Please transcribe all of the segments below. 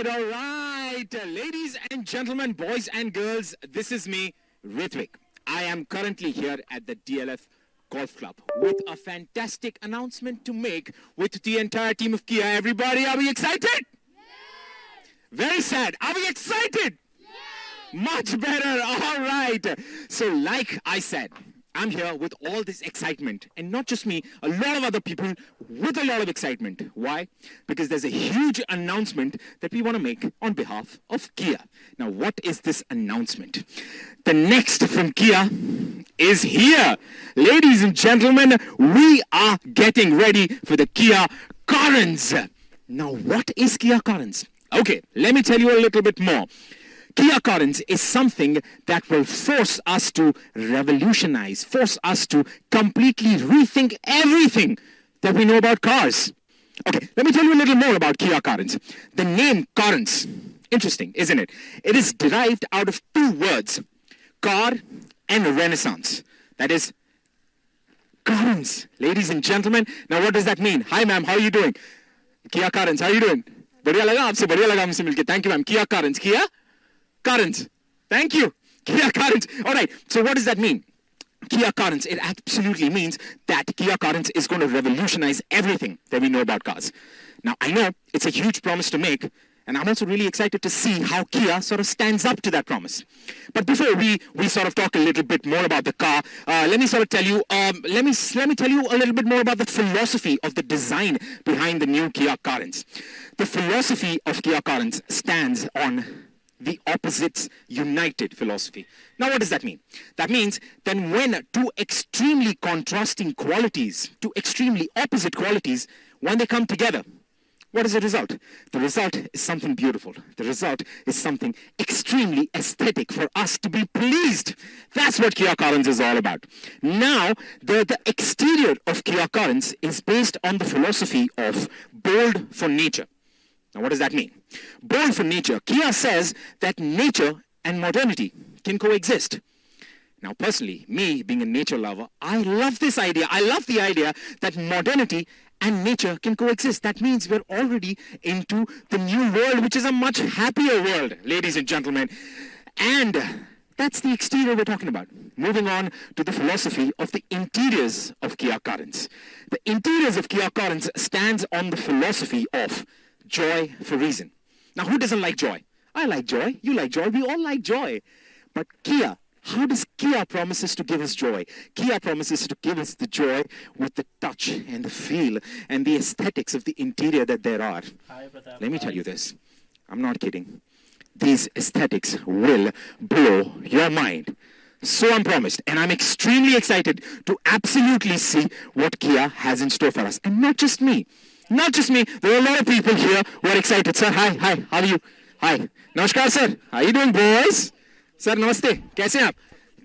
All right. Ladies and gentlemen, boys and girls, this is me, Ritvik. I am currently here at the DLF Golf Club with a fantastic announcement to make with the entire team of Kia. Everybody, are we excited? Yes. Very sad. Are we excited? Yes. Much better. All right. So like I said, I'm here with all this excitement, and not just me, a lot of other people with a lot of excitement. Why? Because there's a huge announcement that we want to make on behalf of Kia. Now, what is this announcement? The next from Kia is here. Ladies and gentlemen, we are getting ready for the Kia Carens. Now, what is Kia Carens? Okay, let me tell you a little bit more. Kia Carens is something that will force us to revolutionize, force us to completely rethink everything that we know about cars. Okay, let me tell you a little more about Kia Carens. The name Carens, interesting, isn't it? It is derived out of two words, car and renaissance. That is Carens, ladies and gentlemen. Now what does that mean? Hi ma'am, how are you doing? Kia Carens, how are you doing? बढ़िया लगा आपसे, बढ़िया लगा हमसे मिलके. Thank you ma'am. Kia Carens. Kia Carens. Thank you. Kia Carens. All right. So what does that mean? Kia Carens. It absolutely means that Kia Carens is going to revolutionize everything that we know about cars. Now, I know it's a huge promise to make, and I'm also really excited to see how Kia sort of stands up to that promise. But before we sort of talk a little bit more about the car, let me sort of tell you, let me tell you a little bit more about the philosophy of the design behind the new Kia Carens. The philosophy of Kia Carens stands on the opposites united philosophy. Now, what does that mean? That means that when two extremely contrasting qualities, two extremely opposite qualities, when they come together, what is the result? The result is something beautiful. The result is something extremely aesthetic for us to be pleased. That's what Kia Carens is all about. Now, the exterior of Kia Carens is based on the philosophy of bold for nature. Now, what does that mean? Bold for nature. Kia says that nature and modernity can coexist. Now, personally, me being a nature lover, I love this idea. I love the idea that modernity and nature can coexist. That means we're already into the new world, which is a much happier world, ladies and gentlemen. And that's the exterior we're talking about. Moving on to the philosophy of the interiors of Kia Carens. The interiors of Kia Carens stands on the philosophy of joy for reason. Now, who doesn't like joy? I like joy. You like joy. We all like joy. But Kia, how does Kia promises to give us joy? Kia promises to give us the joy with the touch and the feel and the aesthetics of the interior that there are. Let me tell you this. I'm not kidding. These aesthetics will blow your mind. So I'm promised. And I'm extremely excited to absolutely see what Kia has in store for us. And not just me. Not just me. There are a lot of people here who are excited. Sir, hi. How are you? Hi. Namaskar, sir. How are you doing, boys? Sir, namaste. Kaise hain aap?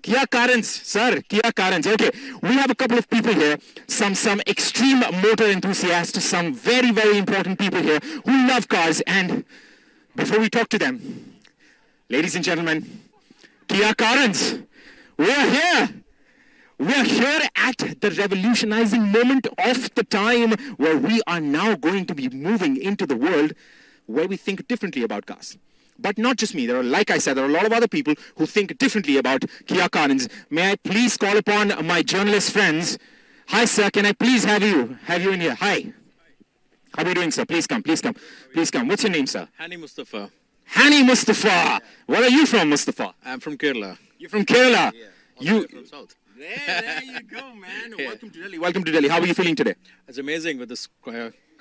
Kia Carens, sir. Kia Carens. Okay. We have a couple of people here. Some extreme motor enthusiasts. Some very, very important people here who love cars. And before we talk to them, ladies and gentlemen, Kia Carens, we are here. We are here at the revolutionizing moment of the time where we are now going to be moving into the world where we think differently about cars. But not just me. Like I said, there are a lot of other people who think differently about Kia Carens. May I please call upon my journalist friends. Hi, sir. Can I please have you in here? Hi. How are you doing, sir? Please come. Please come. What's your name, sir? Hani Mustafa. Hani Mustafa. Where are you from, Mustafa? I'm from Kerala. You're from Kerala? Yeah. You from South. There you go, man. Yeah. Welcome to Delhi. Welcome to Delhi. How are you feeling today? It's amazing with this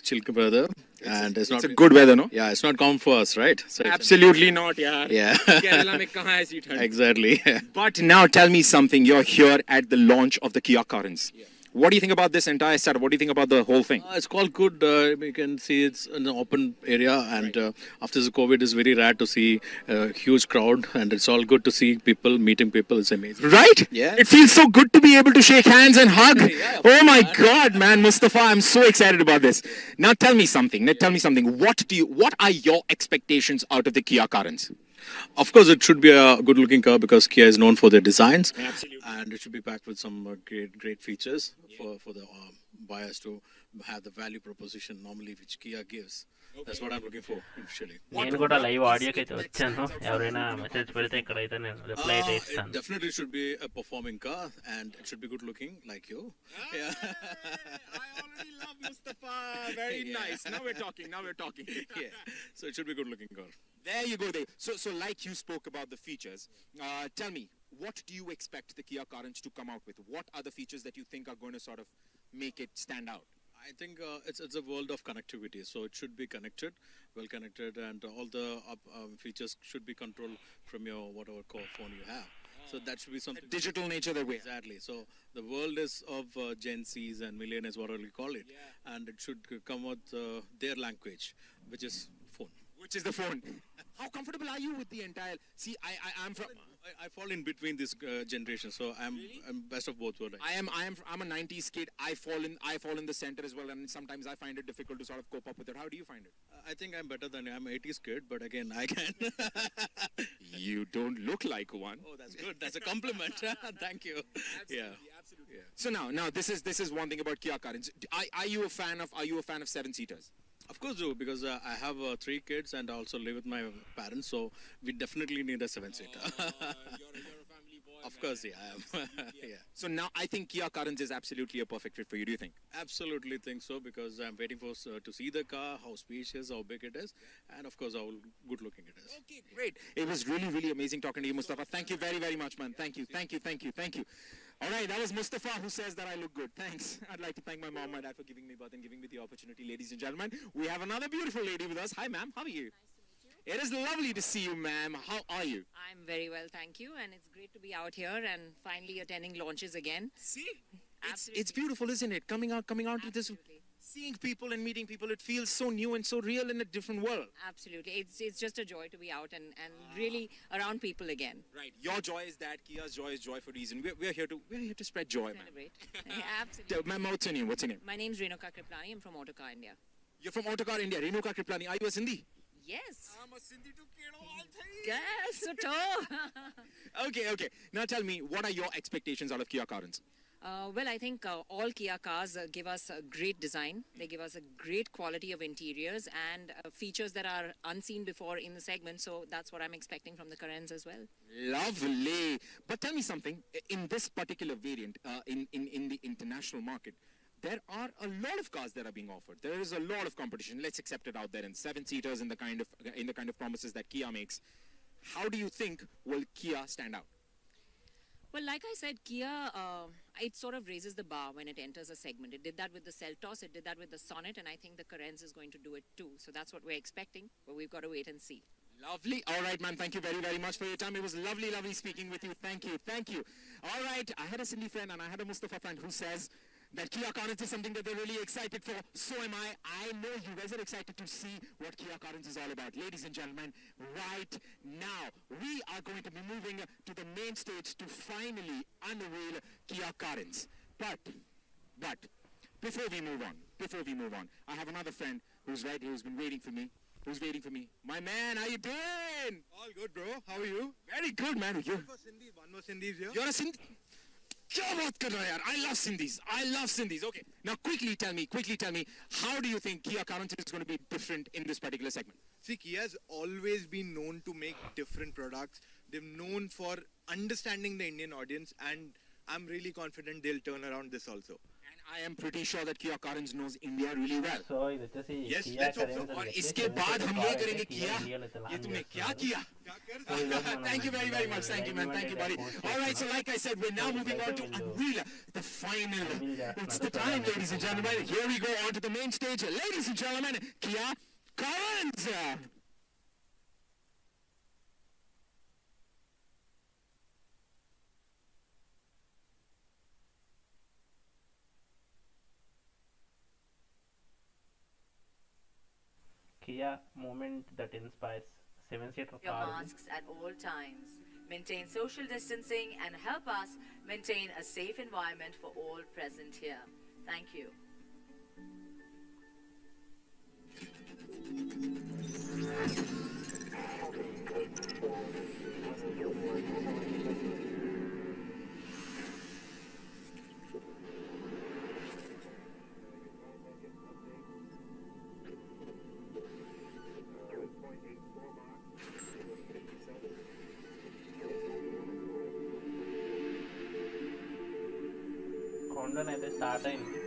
chill weather. And it's not a good weather, no? Yeah, it's not common for us, right? So Absolutely not, yaar. Yeah. Kerala mein kahan hai aisi thand? Exactly. But now tell me something. You're here at the launch of the Kia Carens. Yeah. What do you think about this entire setup? What do you think about the whole thing? It's called good. You can see it's an open area, and after the COVID, it's very rare to see a huge crowd, and it's all good to see people meeting people. It's amazing, right? Yeah. It feels so good to be able to shake hands and hug. Yeah, oh my God, man, Mustafa, I'm so excited about this. Now tell me something. What are your expectations out of the Kia Carens? Of course, it should be a good-looking car because Kia is known for their designs. Absolutely. And it should be packed with some great features for the buyers to have the value proposition normally which Kia gives. That's what I'm looking for initially. నేను కూడా live ఆడియోకి అయితే వచ్చాను. ఎవరైనా message పెడితే ఇక్కడైతే నేను reply అయితే It ఇస్తాను. definitely should be a performing car, and it should be good looking like you. Yeah. I already love Mustafa. Very nice. Now we're talking. Yeah. So it should be good looking car. There you go. There. So like you spoke about the features, tell me, what do you expect the Kia Carens to come out with? What are the features that you think are going to sort of make it stand out? I think it's a world of connectivity, so it should be connected, well connected, and all the features should be controlled from your whatever core phone you have. So that should be something. The digital nature that we have. Exactly. So the world is of Gen Zs and millennials, whatever you call it, and it should come with their language, which is phone. Which is the phone. How comfortable are you with the entire? See, I'm from. I fall in between this generation, so I'm best of both worlds. I'm a 90s kid. I fall in the center as well, and sometimes I find it difficult to sort of cope up with it. How do you find it? I think I'm better than you. I'm 80s kid, but again, I can. You don't look like one. Oh, that's good. That's a compliment. Thank you. Absolutely. Yeah. So now this is one thing about Kia Carens. Are you a fan of 7-seaters? Of course, do, because I have 3 kids and I also live with my parents, so we definitely need a 7-seater. You're a family boy. Of course, yeah, I am. Yeah. So now I think Kia Carens is absolutely a perfect fit for you. Do you think? Absolutely think so, because I'm waiting for to see the car, how spacious, how big it is, and of course how good looking it is. Okay, great. It was really, really amazing talking to you, Mustafa. Thank you very, very much, man. Thank you. All right, that was Mustafa who says that I look good. Thanks. I'd like to thank my mom and my dad for giving me birth and giving me the opportunity. Ladies and gentlemen, we have another beautiful lady with us. Hi, ma'am. How are you? Nice to meet you. It is lovely to see you, ma'am. How are you? I'm very well, thank you, and it's great to be out here and finally attending launches again. See? It's Absolutely. beautiful, isn't it? Coming out to this, Absolutely. seeing people and meeting people, it feels so new and so real in a different world. Absolutely. It's just a joy to be out and really around people again. Right. Your joy is that. Kia's joy is joy for reason. We're here to spread joy, man. Celebrate. Absolutely. Ma'am, what's your name? My name's Renuka Kriplani. I'm from Autocar India. You're from Autocar India. Renuka Kriplani. Are you a Sindhi? Yes. I'm a Sindhi to Yes, so Okay. Now tell me, what are your expectations out of Kia Carens? Well, I think all Kia cars give us a great design. They give us a great quality of interiors and features that are unseen before in the segment. So that's what I'm expecting from the Carens as well. Lovely. But tell me something. In this particular variant, in the international market, there are a lot of cars that are being offered. There is a lot of competition. Let's accept it out there. And 7-seaters in the kind of promises that Kia makes. How do you think will Kia stand out? Well, like I said, Kia, it sort of raises the bar when it enters a segment. It did that with the Seltos, it did that with the Sonnet, and I think the Carens is going to do it too. So that's what we're expecting, but we've got to wait and see. Lovely. All right, ma'am. Thank you very, very much for your time. It was lovely speaking with you. Thank you. All right. I had a Sindhi friend and I had a Mustafa friend who says that Kia Carens is something that they're really excited for. So am I. I know you guys are excited to see what Kia Carens is all about. Ladies and gentlemen, right now, we are going to be moving to the main stage to finally unveil Kia Carens. But, before we move on, I have another friend who's right here, who's been waiting for me. My man, how you doing? All good, bro. How are you? Very good, man. One more Sindhi here. You're a Sindhi? क्या बात कर रहा है यार? I love Sindhis. Okay. Now quickly tell me, how do you think Kia Carens is going to be different in this particular segment? See, Kia's always been known to make different products. They're known for understanding the Indian audience, and I'm really confident they'll turn around this also. And I am pretty sure that Kia Carens knows India really well. So ఇది వచ్చేసి Yes, Kia let's hope so. Carens और అని इसके చెప్పేసి बाद हम ये करेंगे Kia किया India లో అయితే ये launch तुमने क्या చేస్తున్నారు. किया So ఈరోజు మనం thank you very much thank you man thank you buddy all right so like I said we're now moving on to unveil the final it's the time ladies and gentlemen here we go on to the main stage ladies and gentlemen Kia Carens Kia moment that inspires 7-seater Your car. masks at all times. Maintain social distancing and help us maintain a safe environment for all present here. Thank you. Count down అయితే start అయింది.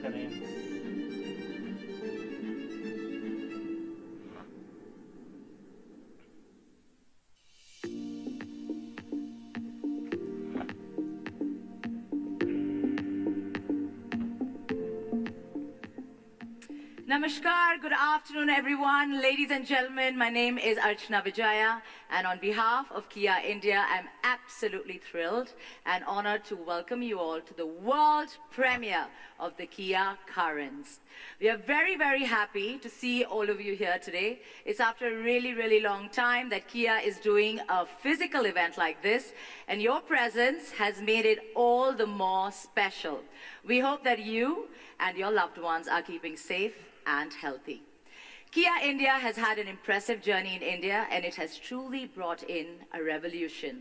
Carens. Namaskar, good afternoon everyone. Ladies and gentlemen, my name is Archana Vijaya, and on behalf of Kia India, I'm absolutely thrilled and honored to welcome you all to the world premiere of the Kia Carens. We are very, very happy to see all of you here today. It's after a really, really long time that Kia is doing a physical event like this, and your presence has made it all the more special. We hope that you and your loved ones are keeping safe and healthy. Kia India has had an impressive journey in India, and it has truly brought in a revolution.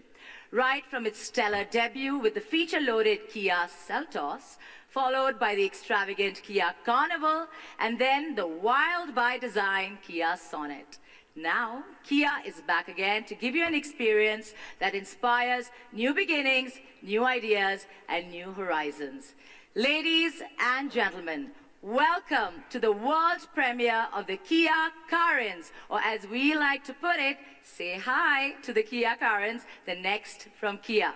Right from its stellar debut with the feature-loaded Kia Seltos, followed by the extravagant Kia Carnival, and then the wild by design Kia Sonet. Now, Kia is back again to give you an experience that inspires new beginnings, new ideas, and new horizons. Ladies and gentlemen, welcome to the world premiere of the Kia Carens, or as we like to put it, say hi to the Kia Carens, the next from Kia.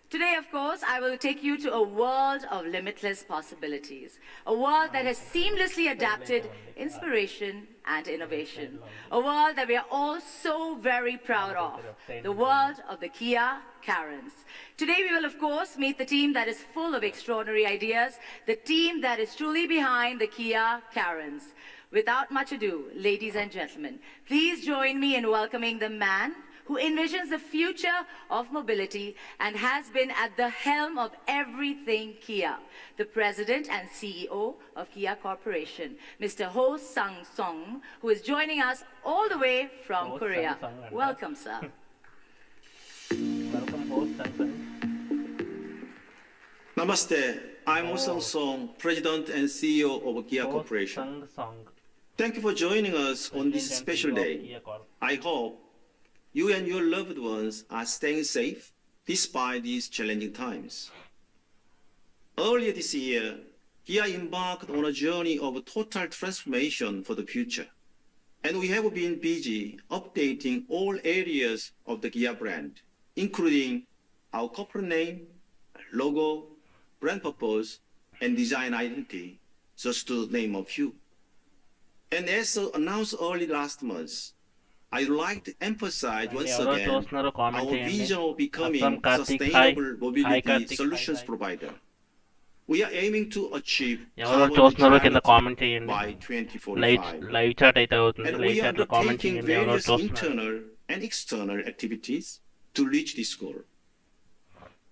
Today, of course, I will take you to a world of limitless possibilities, a world that has seamlessly adapted inspiration and innovation, a world that we are all so very proud of, the world of the Kia Carens. Today, we will, of course, meet the team that is full of extraordinary ideas, the team that is truly behind the Kia Carens. Without much ado, ladies and gentlemen, please join me in welcoming the man who envisions the future of mobility and has been at the helm of everything Kia, the President and CEO of Kia Corporation, Mr. Ho Sang-song, who is joining us all the way from Korea. Welcome, sir. Welcome, Ho Sang-song. Namaste. I'm Ho Sang-song, President and CEO of Kia Corporation. Thank you for joining us on this special day. I hope you and your loved ones are staying safe despite these challenging times. Earlier this year, Kia embarked on a journey of total transformation for the future. And we have been busy updating all areas of the Kia brand, including our corporate name, logo, brand purpose, and design identity, just to name a few. And as announced early last month, I'd like to emphasize once again our vision of becoming sustainable mobility solutions provider. We are aiming to achieve carbon neutrality by 2045. And we are undertaking various internal and external activities to reach this goal.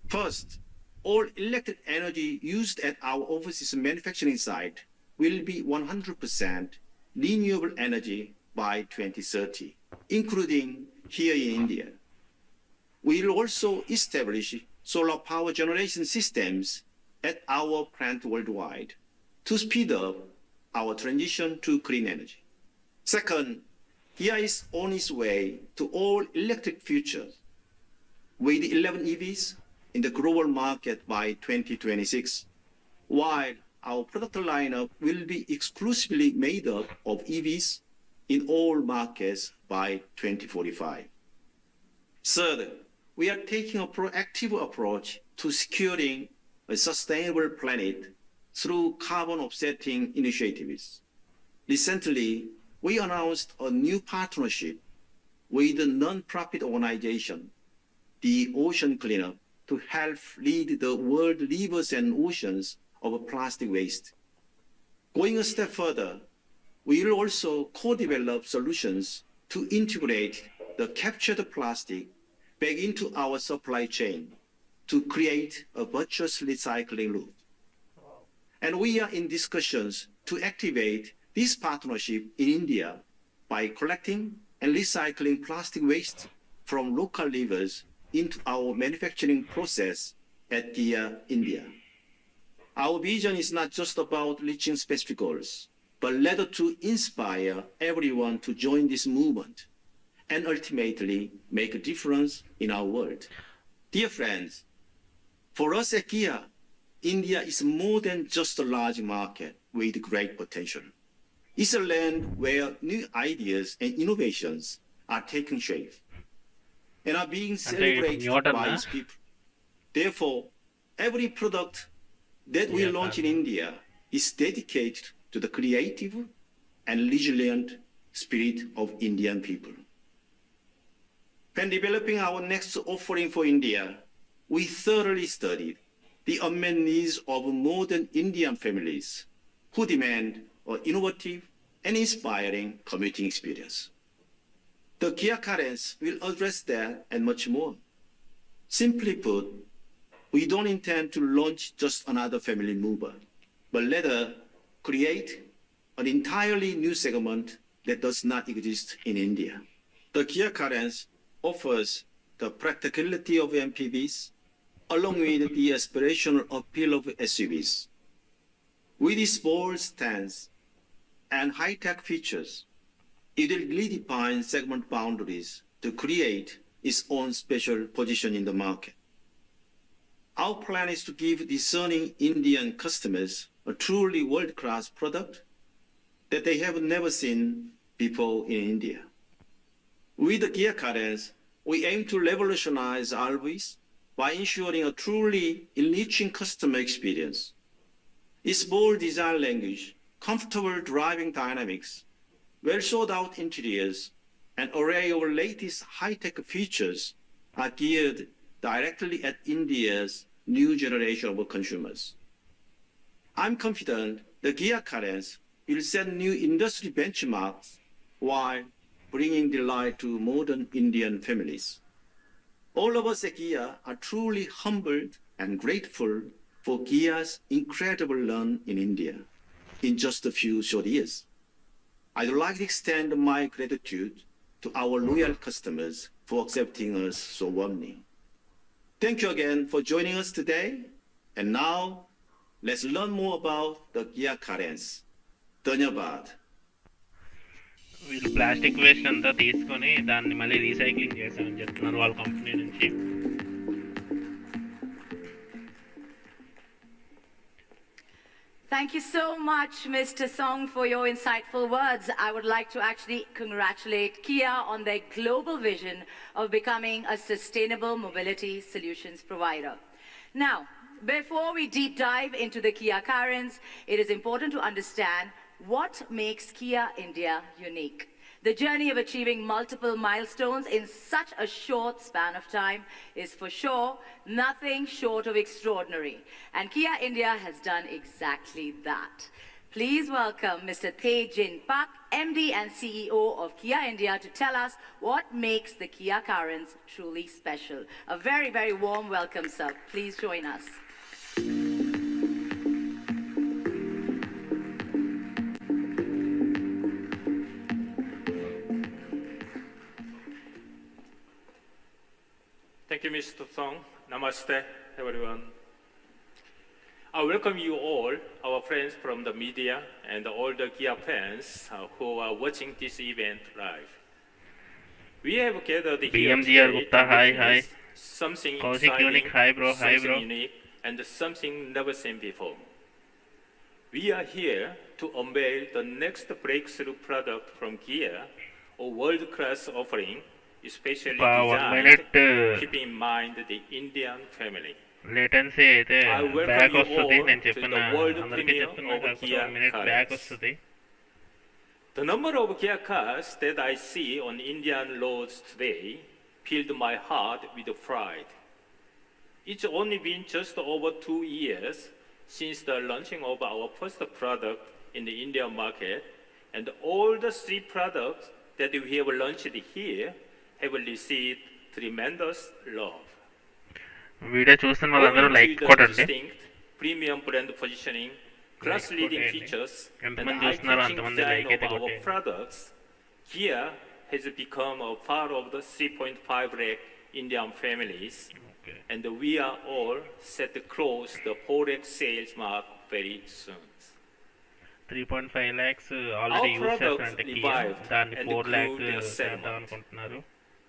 First, all electric energy used at our overseas manufacturing site will be 100% renewable energy by 2030, including here in India. We will also establish solar power generation systems at our plant worldwide to speed up our transition to clean energy. Second, Kia is on its way to all electric future with 11 EVs in the global market by 2026, while our product lineup will be exclusively made up of EVs in all markets by 2045. Third, we are taking a proactive approach to securing a sustainable planet through carbon offsetting initiatives. Recently, we announced a new partnership with a non-profit organization, the Ocean Cleanup, to help rid the world rivers and oceans of plastic waste. Going a step further, we will also co-develop solutions to integrate the captured plastic back into our supply chain to create a virtuous recycling loop. And we are in discussions to activate this partnership in India by collecting and recycling plastic waste from local rivers into our manufacturing process at Kia India. Our vision is not just about reaching specific goals, but rather to inspire everyone to join this movement and ultimately make a difference in our world. Dear friends, for us at Kia, India is more than just a large market with great potential. It's a land where new ideas and innovations are taking shape and are being celebrated by its people. Therefore, every product that we launch in India is dedicated to the creative and resilient spirit of Indian people. When developing our next offering for India, we thoroughly studied the unmet needs of modern Indian families who demand an innovative and inspiring commuting experience. The Kia Carens will address that and much more. Simply put, we don't intend to launch just another family mover, but rather create an entirely new segment that does not exist in India. The Kia Carens offers the practicality of MPVs along with the aspirational appeal of SUVs. With its bold stance and high-tech features, it will redefine segment boundaries to create its own special position in the market. Our plan is to give discerning Indian customers a truly world-class product that they have never seen before in India. With the Kia Carens, we aim to revolutionize RVs by ensuring a truly enriching customer experience. Its bold design language, comfortable driving dynamics, well-thought-out interiors, and array of latest high-tech features are geared directly at India's new generation of consumers. I'm confident the Kia Carens will set new industry benchmarks while bringing delight to modern Indian families. All of us at Kia are truly humbled and grateful for Kia's incredible run in India in just a few short years. I'd like to extend my gratitude to our loyal customers for accepting us so warmly. Thank you again for joining us today. And now, let's learn more about the Kia Carens. Dhanyabad. వీళ్ళు plastic waste అంతా తీసుకొని దాన్ని మళ్ళీ recycling చేశామని చెప్తున్నారు వాళ్ళ company నుంచి. Thank you so much, Mr. Song, for your insightful words. I would like to actually congratulate Kia on their global vision of becoming a sustainable mobility solutions provider. Now, before we deep dive into the Kia Carens, it is important to understand what makes Kia India unique. The journey of achieving multiple milestones in such a short span of time is for sure nothing short of extraordinary. And Kia India has done exactly that. Please welcome Mr. Tae Jin Pak, MD and CEO of Kia India, to tell us what makes the Kia Carens truly special. A very, very warm welcome, sir. Please join us. Thank you, Mr. Song. Namaste, everyone. I welcome you all, our friends from the media and all the Kia fans who are watching this event live. We have gathered here BMGR today Gupta, to hi, witness hi. something Kaushik exciting, Unique, hi bro, hi something bro. unique, and something never seen before. We are here to unveil the next breakthrough product from Kia, a world-class offering especially 1 designed minute keeping in mind the Indian family. Latency అయితే I welcome back you వస్తుంది. all నేను to చెప్పిన the world అందరికీ premiere చెప్తున్నా, of కాకపోతే Kia 1 minute back Carens. వస్తుంది. The number of Kia cars that I see on Indian roads today filled my heart with pride. It's only been just over 2 years since the launching of our first product in the Indian market, and all the 3 products that we have launched here have received tremendous love. Video చూస్తున్న వాళ్ళందరూ Owing like to the కొట్టండి. distinct premium brand positioning, class-leading కొట్టేయండి. features, and ఎంతమంది చూస్తున్నారో eye-catching అంతమంది design like of అయితే our కొట్టేయండి. products, Kia has become a part of the 3.5 lakh Indian families, Okay. and we are all set to close the 4 lakh sales mark very soon. 3.5 lakhs already Our use products చేస్తారంటే Kia, revived దాన్ని and 4 grew lakh their చేద్దాం segment. అనుకుంటున్నారు.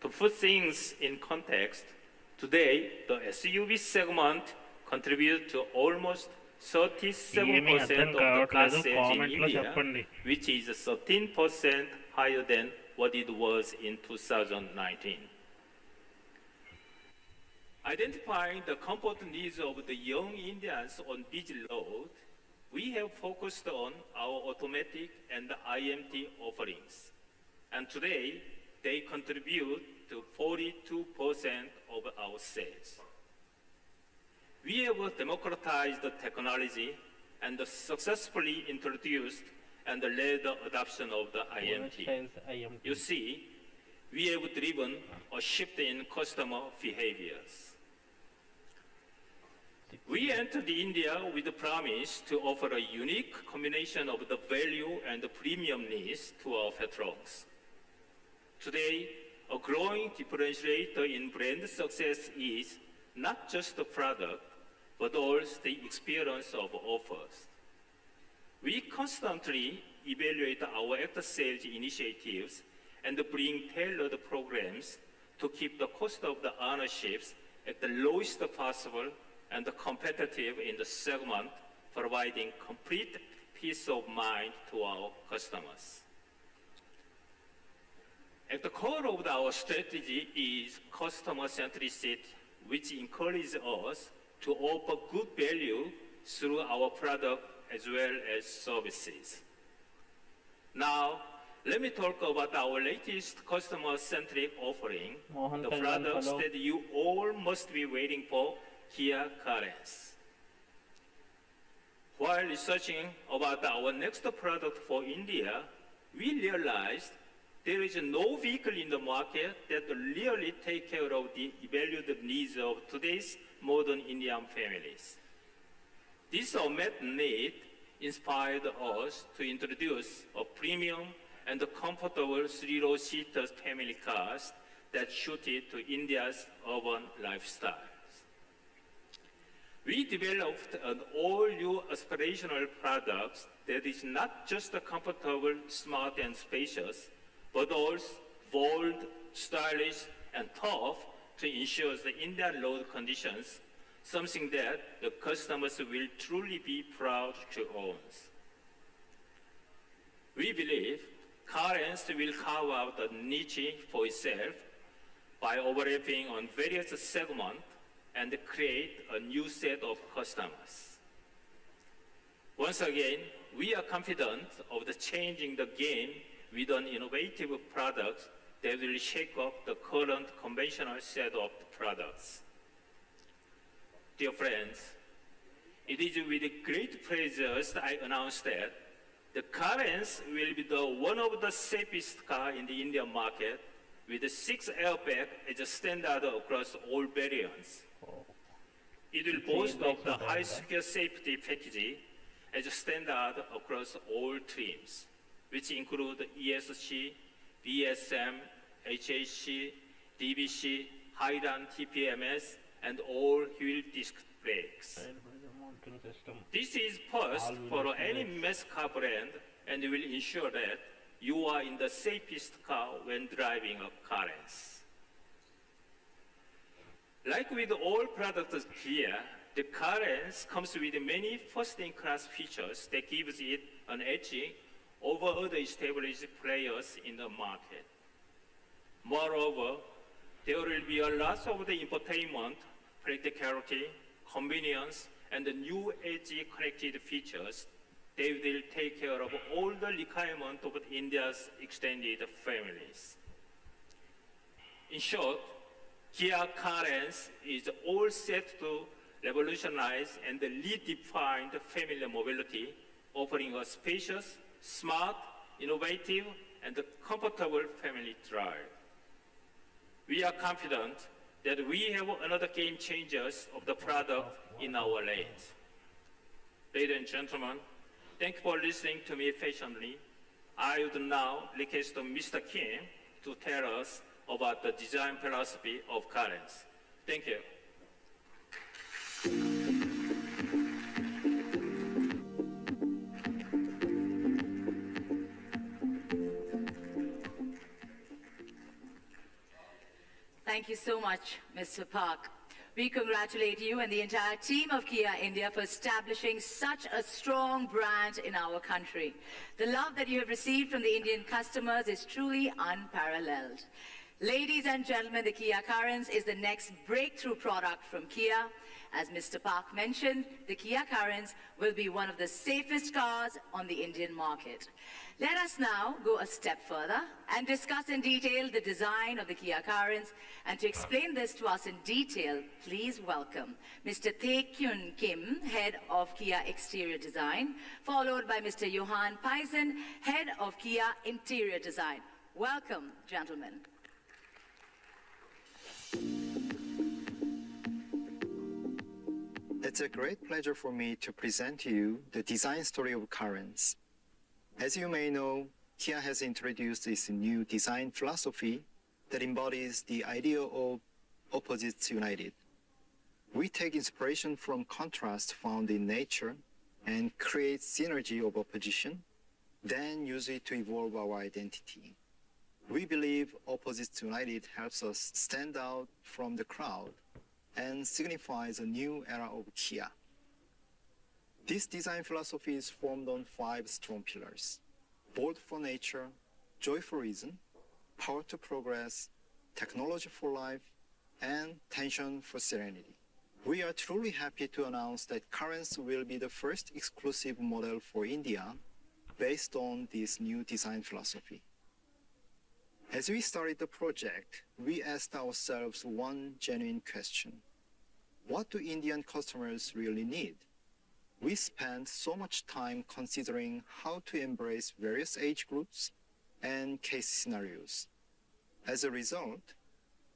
To put things in context, today the SUV segment contributes to almost 37% of the car కావట్లేదు, sales in comment లో India, చెప్పండి. which is 13% higher than what it was in 2019. Identifying the comfort needs of the young Indians on busy road, we have focused on our automatic and IMT offerings. And today, they contribute to 42% of our sales. We have democratized the technology and successfully introduced and led the adoption of the IMT. You see, we have driven a shift in customer behaviors. We entered India with the promise to offer a unique combination of the value and the premium needs to our patrons. Today, a growing differentiator in brand success is not just the product, but also the experience of offers. We constantly evaluate our after-sales initiatives and bring tailored programs to keep the cost of the ownerships at the lowest possible and competitive in the segment, providing complete peace of mind to our customers. At the core of our strategy is customer centricity, which encourages us to offer good value through our product as well as services. Now, let me talk about our latest customer-centric offering, Mohan the Kalyan, products hello. that you all must be waiting for, Kia Carens. While researching about our next product for India, we realized there is no vehicle in the market that really take care of the evaluated needs of today's modern Indian families. This unmet need inspired us to introduce a premium and comfortable 3-row seater family cars that suited to India's urban lifestyle. We developed an all-new aspirational product that is not just comfortable, smart, and spacious, but also bold, stylish, and tough to ensure the Indian road conditions, something that the customers will truly be proud to own. We believe Carens will carve out a niche for itself by overlapping on various segments and create a new set of customers. Once again, we are confident of the changing the game with an innovative product that will shake up the current conventional set of products. Dear friends, it is with great pleasure that I announce that the Carens will be one of the safest car in the Indian market with 6 airbags as a standard across all variants. It will boast of the high secure safety package as a standard across all trims, which include ESC, BSM, HAC, DBC, high-run TPMS, and all wheel disc brakes. This is first for any mass car brand and will ensure that you are in the safest car when driving a Carens. Like with all products here, the Carens comes with many first-in-class features that gives it an edge over other established players in the market. Moreover, there will be a lot of the infotainment, practicality, convenience, and the new age connected features. They will take care of all the requirements of India's extended families. In short, Kia Carens is all set to revolutionize and redefine the family mobility, offering a spacious, smart, innovative, and comfortable family drive. We are confident that we have another game changers of the product in our lanes. Ladies and gentlemen, thank you for listening to me patiently. I would now request Mr. Kim to tell us about the design philosophy of Carens. Thank you. Thank you so much, Mr. Park. We congratulate you and the entire team of Kia India for establishing such a strong brand in our country. The love that you have received from the Indian customers is truly unparalleled. Ladies and gentlemen, the Kia Carens is the next breakthrough product from Kia. As Mr. Park mentioned, the Kia Carens will be one of the safest cars on the Indian market. Let us now go a step further and discuss in detail the design of the Kia Carens. And to explain this to us in detail, please welcome Mr. Tae Kyun Kim, Head of Kia Exterior Design, followed by Mr. Johan Paisen, Head of Kia Interior Design. Welcome, gentlemen. It's a great pleasure for me to present to you the design story of Carens. As you may know, Kia has introduced its new design philosophy that embodies the idea of opposites united. We take inspiration from contrast found in nature and create synergy of opposition, then use it to evolve our identity. We believe opposites united helps us stand out from the crowd and signifies a new era of Kia. This design philosophy is formed on 5 strong pillars: bold for nature, joy for reason, power to progress, technology for life, and tension for serenity. We are truly happy to announce that Carens will be the first exclusive model for India based on this new design philosophy. As we started the project, we asked ourselves one genuine question: what do Indian customers really need? We spent so much time considering how to embrace various age groups and case scenarios. As a result,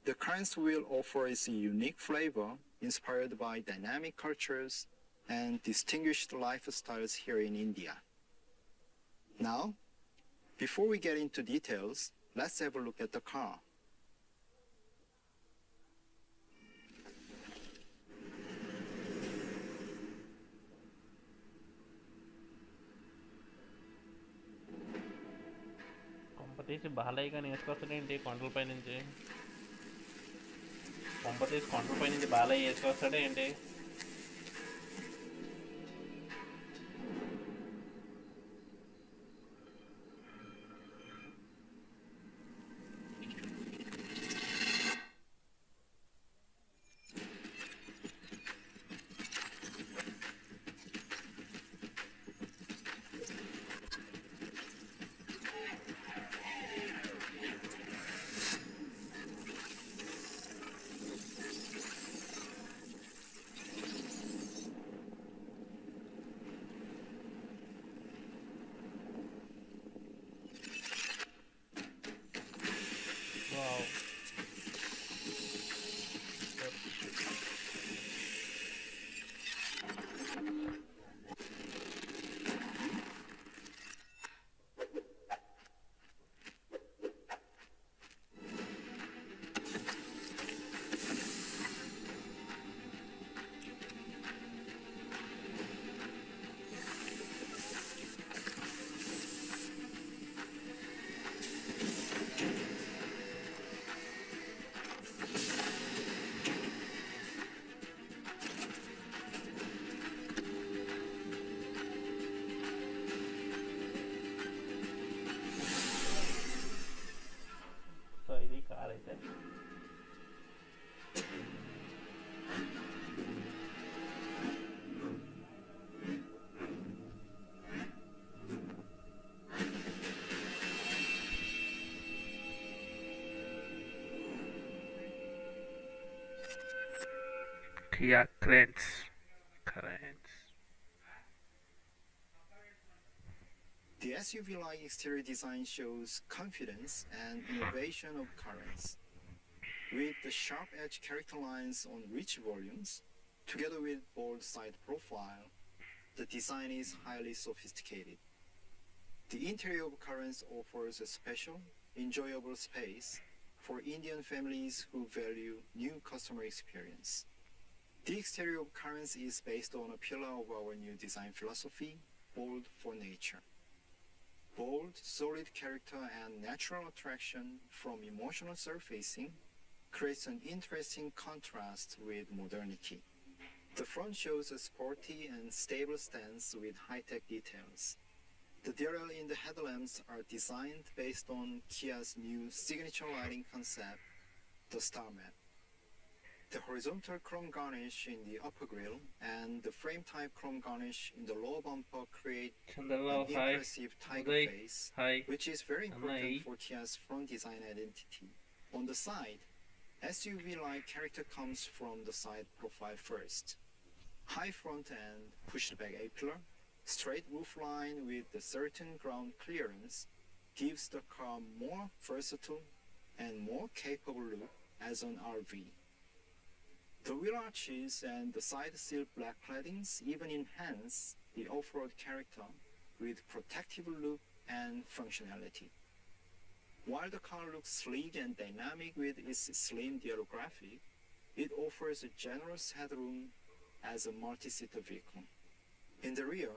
the Carens will offer its unique flavor inspired by dynamic cultures and distinguished lifestyles here in India. Now, before we get into details, let's have a look at the car. కొంపతీసి బాలయ్యగా వేసుకొస్తాడేంటి కొండలపై నుంచి? కొంపతీసి కొండలపై నుంచి బాలయ్య వేసుకొస్తాడే ఏంటి? Kia Carens. Carens. The SUV-like exterior design shows confidence and innovation of Carens. With the sharp edge character lines on rich volumes, together with bold side profile, the design is highly sophisticated. The interior of Carens offers a special, enjoyable space for Indian families who value new customer experience. The exterior of Carens is based on a pillar of our new design philosophy, bold for nature. Bold, solid character and natural attraction from emotional surfacing creates an interesting contrast with modernity. The front shows a sporty and stable stance with high-tech details. The DRL in the headlamps are designed based on Kia's new signature lighting concept, the Star Map. The horizontal chrome garnish in the upper grille and the frame-type chrome garnish in the lower bumper create an impressive tiger face, which is very important for Kia's front design identity. On the side, SUV-like character comes from the side profile first. High front end, pushed back A-pillar, straight roofline with a certain ground clearance gives the car more versatile and more capable look as an RV. The wheel arches and the side seal black claddings even enhance the off-road character with protective look and functionality. While the car looks sleek and dynamic with its slim DRL graphic, it offers a generous headroom as a multi-seater vehicle. In the rear,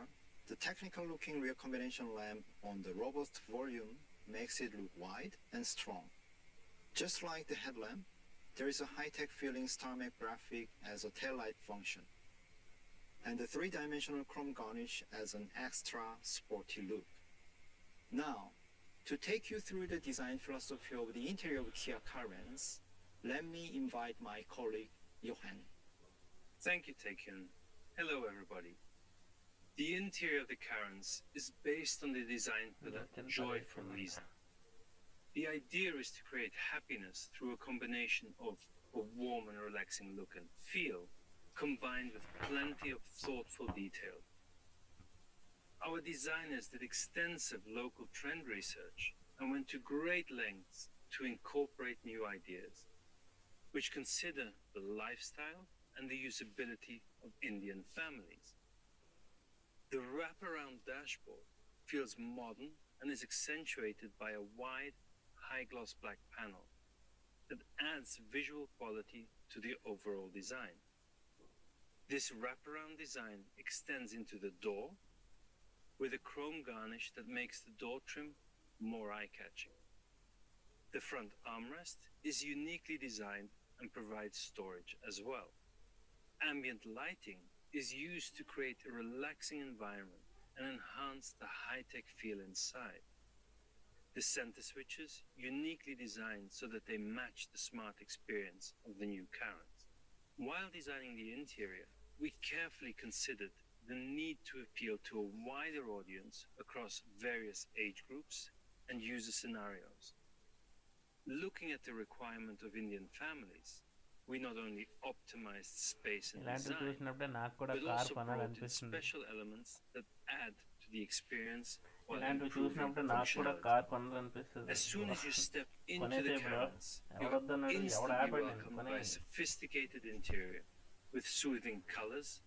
the technical-looking rear combination lamp on the robust volume makes it look wide and strong. Just like the headlamp, there is a high-tech feeling Star Map graphic as a taillight function, and the three-dimensional chrome garnish as an extra sporty look. Now, to take you through the design philosophy of the interior of Kia Carens, let me invite my colleague, Johan. Thank you, Taekyon. Hello, everybody. The interior of the Carens is based on the design pillar Joy for Reason. The idea is to create happiness through a combination of a warm and relaxing look and feel, combined with plenty of thoughtful detail. Our designers did extensive local trend research and went to great lengths to incorporate new ideas, which consider the lifestyle and the usability of Indian families. The wraparound dashboard feels modern and is accentuated by a wide, high-gloss black panel that adds visual quality to the overall design. This wraparound design extends into the door with a chrome garnish that makes the door trim more eye-catching. The front armrest is uniquely designed and provides storage as well. Ambient lighting is used to create a relaxing environment and enhance the high-tech feel inside. The center switches uniquely designed so that they match the smart experience of the new Carens. While designing the interior, we carefully considered the need to appeal to a wider audience across various age groups and user scenarios. Looking at the requirement of Indian families, we not only optimized space and design, but also brought in special elements that add to the experience while improving functionality. As soon as you step into the Carens, you are instantly welcomed by a sophisticated interior with soothing colors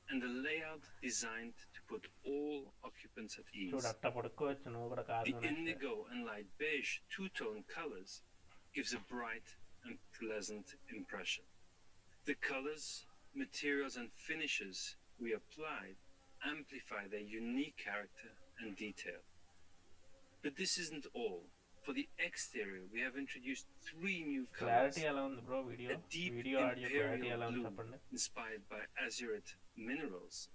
and a layout designed to put all occupants at ease. The indigo and light beige two-tone colors gives a bright and pleasant impression. The colors, materials and finishes we applied amplify their unique character and detail. But this isn't all. For the exterior, we have introduced 3 new colors. A deep imperial blue inspired by azurite minerals,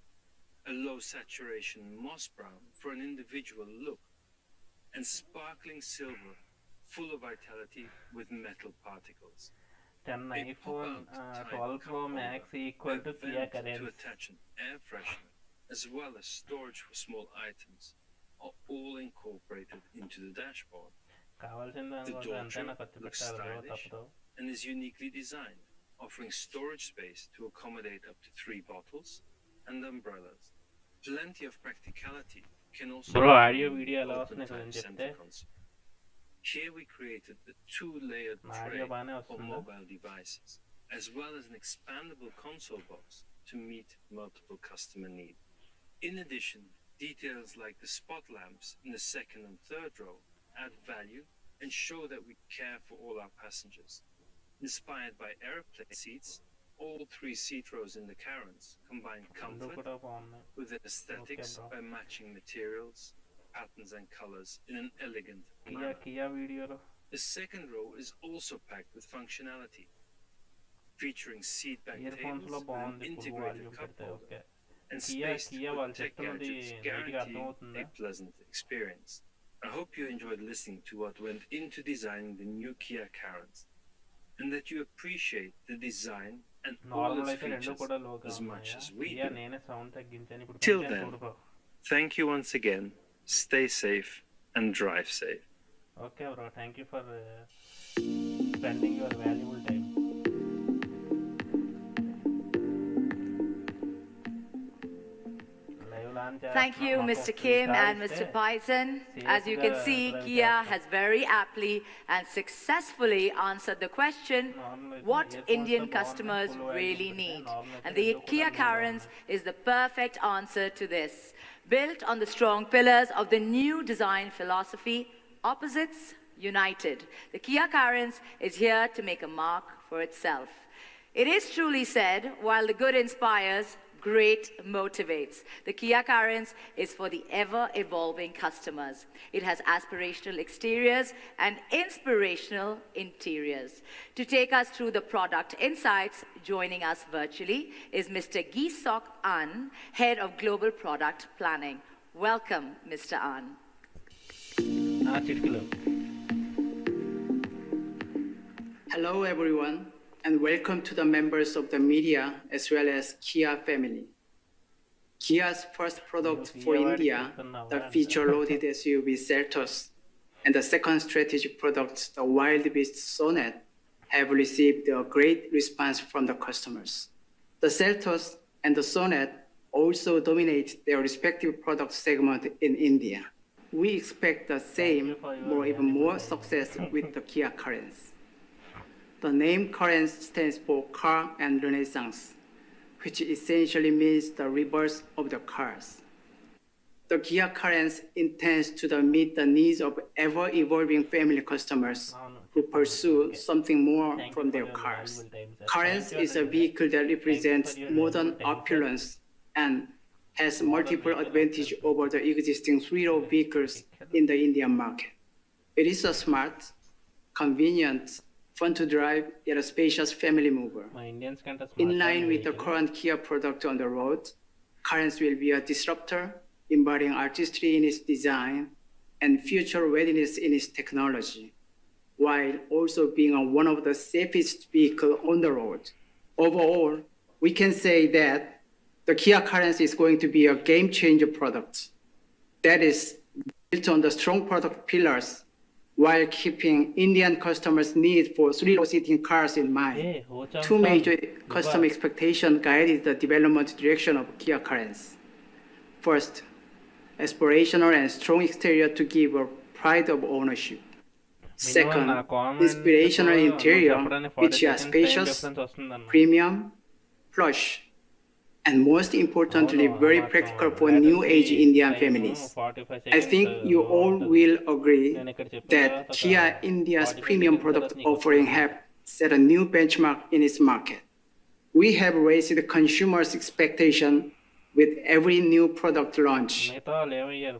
a low saturation moss brown for an individual look, and sparkling silver full of vitality with metal particles. 10 iPhone 12 Pro Max equal to Kia Carens. To attach an air freshener as well as storage for small items are all incorporated into the dashboard. The door trim looks stylish and is uniquely designed. offering storage space to accommodate up to 3 bottles and umbrellas. Plenty of practicality can also Bro, be audio found in video the ఎలా open వస్తున్నాయి type కొంచెం center చెప్తే console. Here we created a 2-layered నా tray audio బాగానే for వస్తుందా mobile devices, as well as an expandable console box to meet multiple customer needs. In addition, details like the spot lamps in the second and third row add value and show that we care for all our passengers. Inspired by airplane seats, all 3 seat rows in the Carens combine రెండు comfort కూడా బాగున్నాయి with aesthetics bro. by matching materials, patterns and colors in an elegant Kia manner. Kia వీడియోలో The second row is also packed with functionality, featuring seat back ear phones tables లో with an బాగుంది full integrated volume cup పెడితే holder okay and Kia space to Kia put వాళ్ళు tech చెప్తున్నది gadgets, నీట్గా guaranteeing అర్థమవుతుందా a pleasant experience. I hope you enjoyed listening to what went into designing the new Kia Carens, and that you appreciate the design and all normal its అయితే రెండు features కూడా లోగా as much ఉన్నాయా as we Kia do. నేనే sound తగ్గించాను ఇప్పుడు Till పెంచాను then, చూడు bro thank you once again. Stay safe and drive safe. Okay bro thank you for spending your valuable time Thank you, Mr. Kim and Mr. Bison. As you can see, Kia has very aptly and successfully answered the question, what Indian customers really need. And the Kia Carens is the perfect answer to this. Built on the strong pillars of the new design philosophy, opposites united. The Kia Carens is here to make a mark for itself. It is truly said, while the good inspires, great motivates. The Kia Carens is for the ever-evolving customers. It has aspirational exteriors and inspirational interiors. To take us through the product insights, joining us virtually is Mr. Gisok An, Head of Global Product Planning. Welcome, Mr. An. Hello, everyone, and welcome to the members of the media as well as Kia family. Kia's first product for India, the feature-loaded SUV Seltos, and the second strategic product, the Wild Beast Sonnet, have received a great response from the customers. The Seltos and the Sonnet also dominate their respective product segment in India. We expect the same or even more success with the Kia Carens. The name Carens stands for Car and Renaissance, which essentially means the rebirth of the cars. The Kia Carens intends to meet the needs of ever-evolving family customers who pursue something more from their cars. Carens is a vehicle that represents modern opulence and has multiple advantages over the existing three-row vehicles in the Indian market. It is a smart, convenient, fun to drive, yet a spacious family mover. In line with the current Kia product on the road, Carens will be a disruptor, embodying artistry in its design and future readiness in its technology, while also being one of the safest vehicles on the road. Overall, we can say that the Kia Carens is going to be a game-changer product that is built on the strong product pillars while keeping Indian customers' need for three-row seating cars in mind. Two major customer expectations guided the development direction of Kia Carens. First, aspirational and strong exterior to give a pride of ownership. Second, inspirational interior, which is spacious, premium, plush, and most importantly, very practical for new-age Indian families. I think you all will agree that Kia India's premium product offering have set a new benchmark in its market. We have raised the consumers' expectation with every new product launch.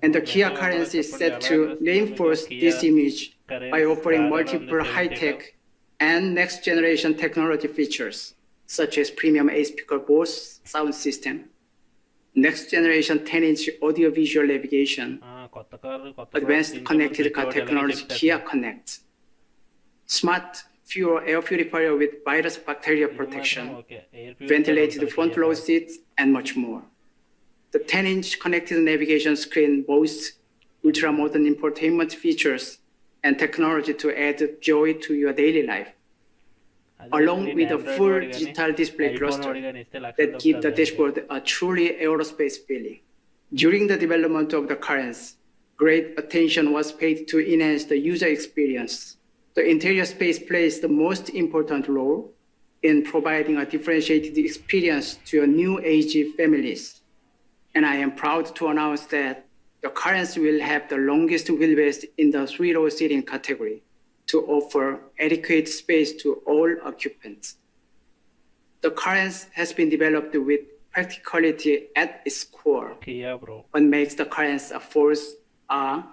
And the Kia Carens is set to reinforce this image by offering multiple high-tech and next-generation technology features, such as premium 8-speaker Bose sound system, next-generation 10-inch audio-visual navigation, advanced connected car technology Kia Connect, smart fuel air purifier with virus bacteria protection, ventilated front-row seats, and much more. The 10-inch connected navigation screen boasts ultra-modern infotainment features and technology to add joy to your daily life. along with a full digital display cluster that give the dashboard a truly aerospace feeling. During the development of the Carens, great attention was paid to enhance the user experience. The interior space plays the most important role in providing a differentiated experience to your new age families. And I am proud to announce that the Carens will have the longest wheelbase in the 3-row seating category to offer adequate space to all occupants. The Carens has been developed with practicality at its core. What makes the Carens a force are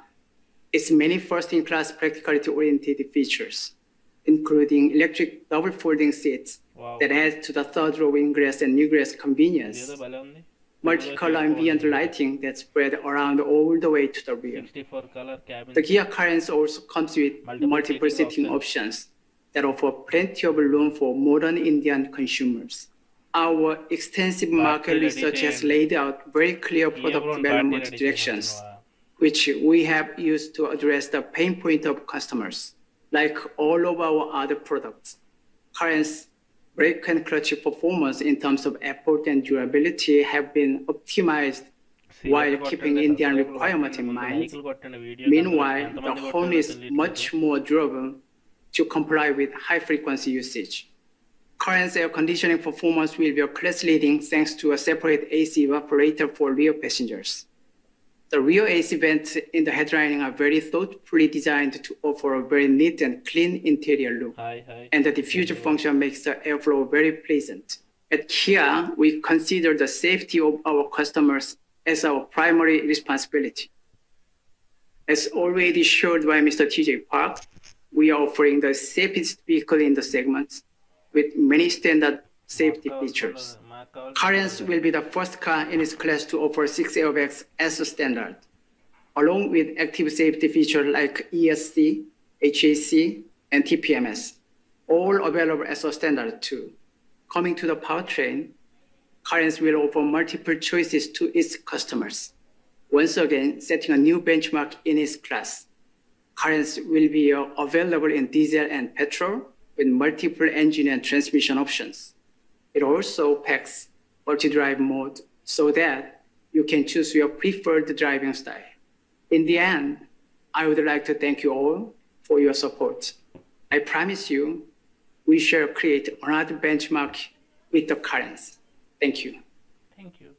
its many first-in-class practicality-oriented features, including electric double folding seats that add to the third row ingress and egress convenience, multicolor ambient lighting that spread around all the way to the rear. The Kia Carens also comes with multiple seating options that offer plenty of room for modern Indian consumers. Our extensive market research has laid out very clear product development directions, which we have used to address the pain point of customers. Like all of our other products, Carens' brake and clutch performance in terms of effort and durability have been optimized while keeping Indian requirements in mind. Meanwhile, the horn is much more durable to comply with high-frequency usage. Carens' air conditioning performance will be class-leading thanks to a separate AC evaporator for rear passengers. The rear AC vents in the headlining are very thoughtfully designed to offer a very neat and clean interior look. And the diffuser function makes the airflow very pleasant. At Kia, we consider the safety of our customers as our primary responsibility. As already shared by Mr. TJ Park, we are offering the safest vehicle in the segment with many standard safety features. Carens will be the first car in its class to offer 6 airbags as a standard, along with active safety features like ESC, HAC, and TPMS, all available as a standard too. Coming to the powertrain, Carens will offer multiple choices to its customers, once again setting a new benchmark in its class. Carens will be available in diesel and petrol with multiple engine and transmission options. It also packs multi-drive mode so that you can choose your preferred driving style. In the end, I would like to thank you all for your support. I promise you, we shall create another benchmark with the Carens. Thank you. Thank you.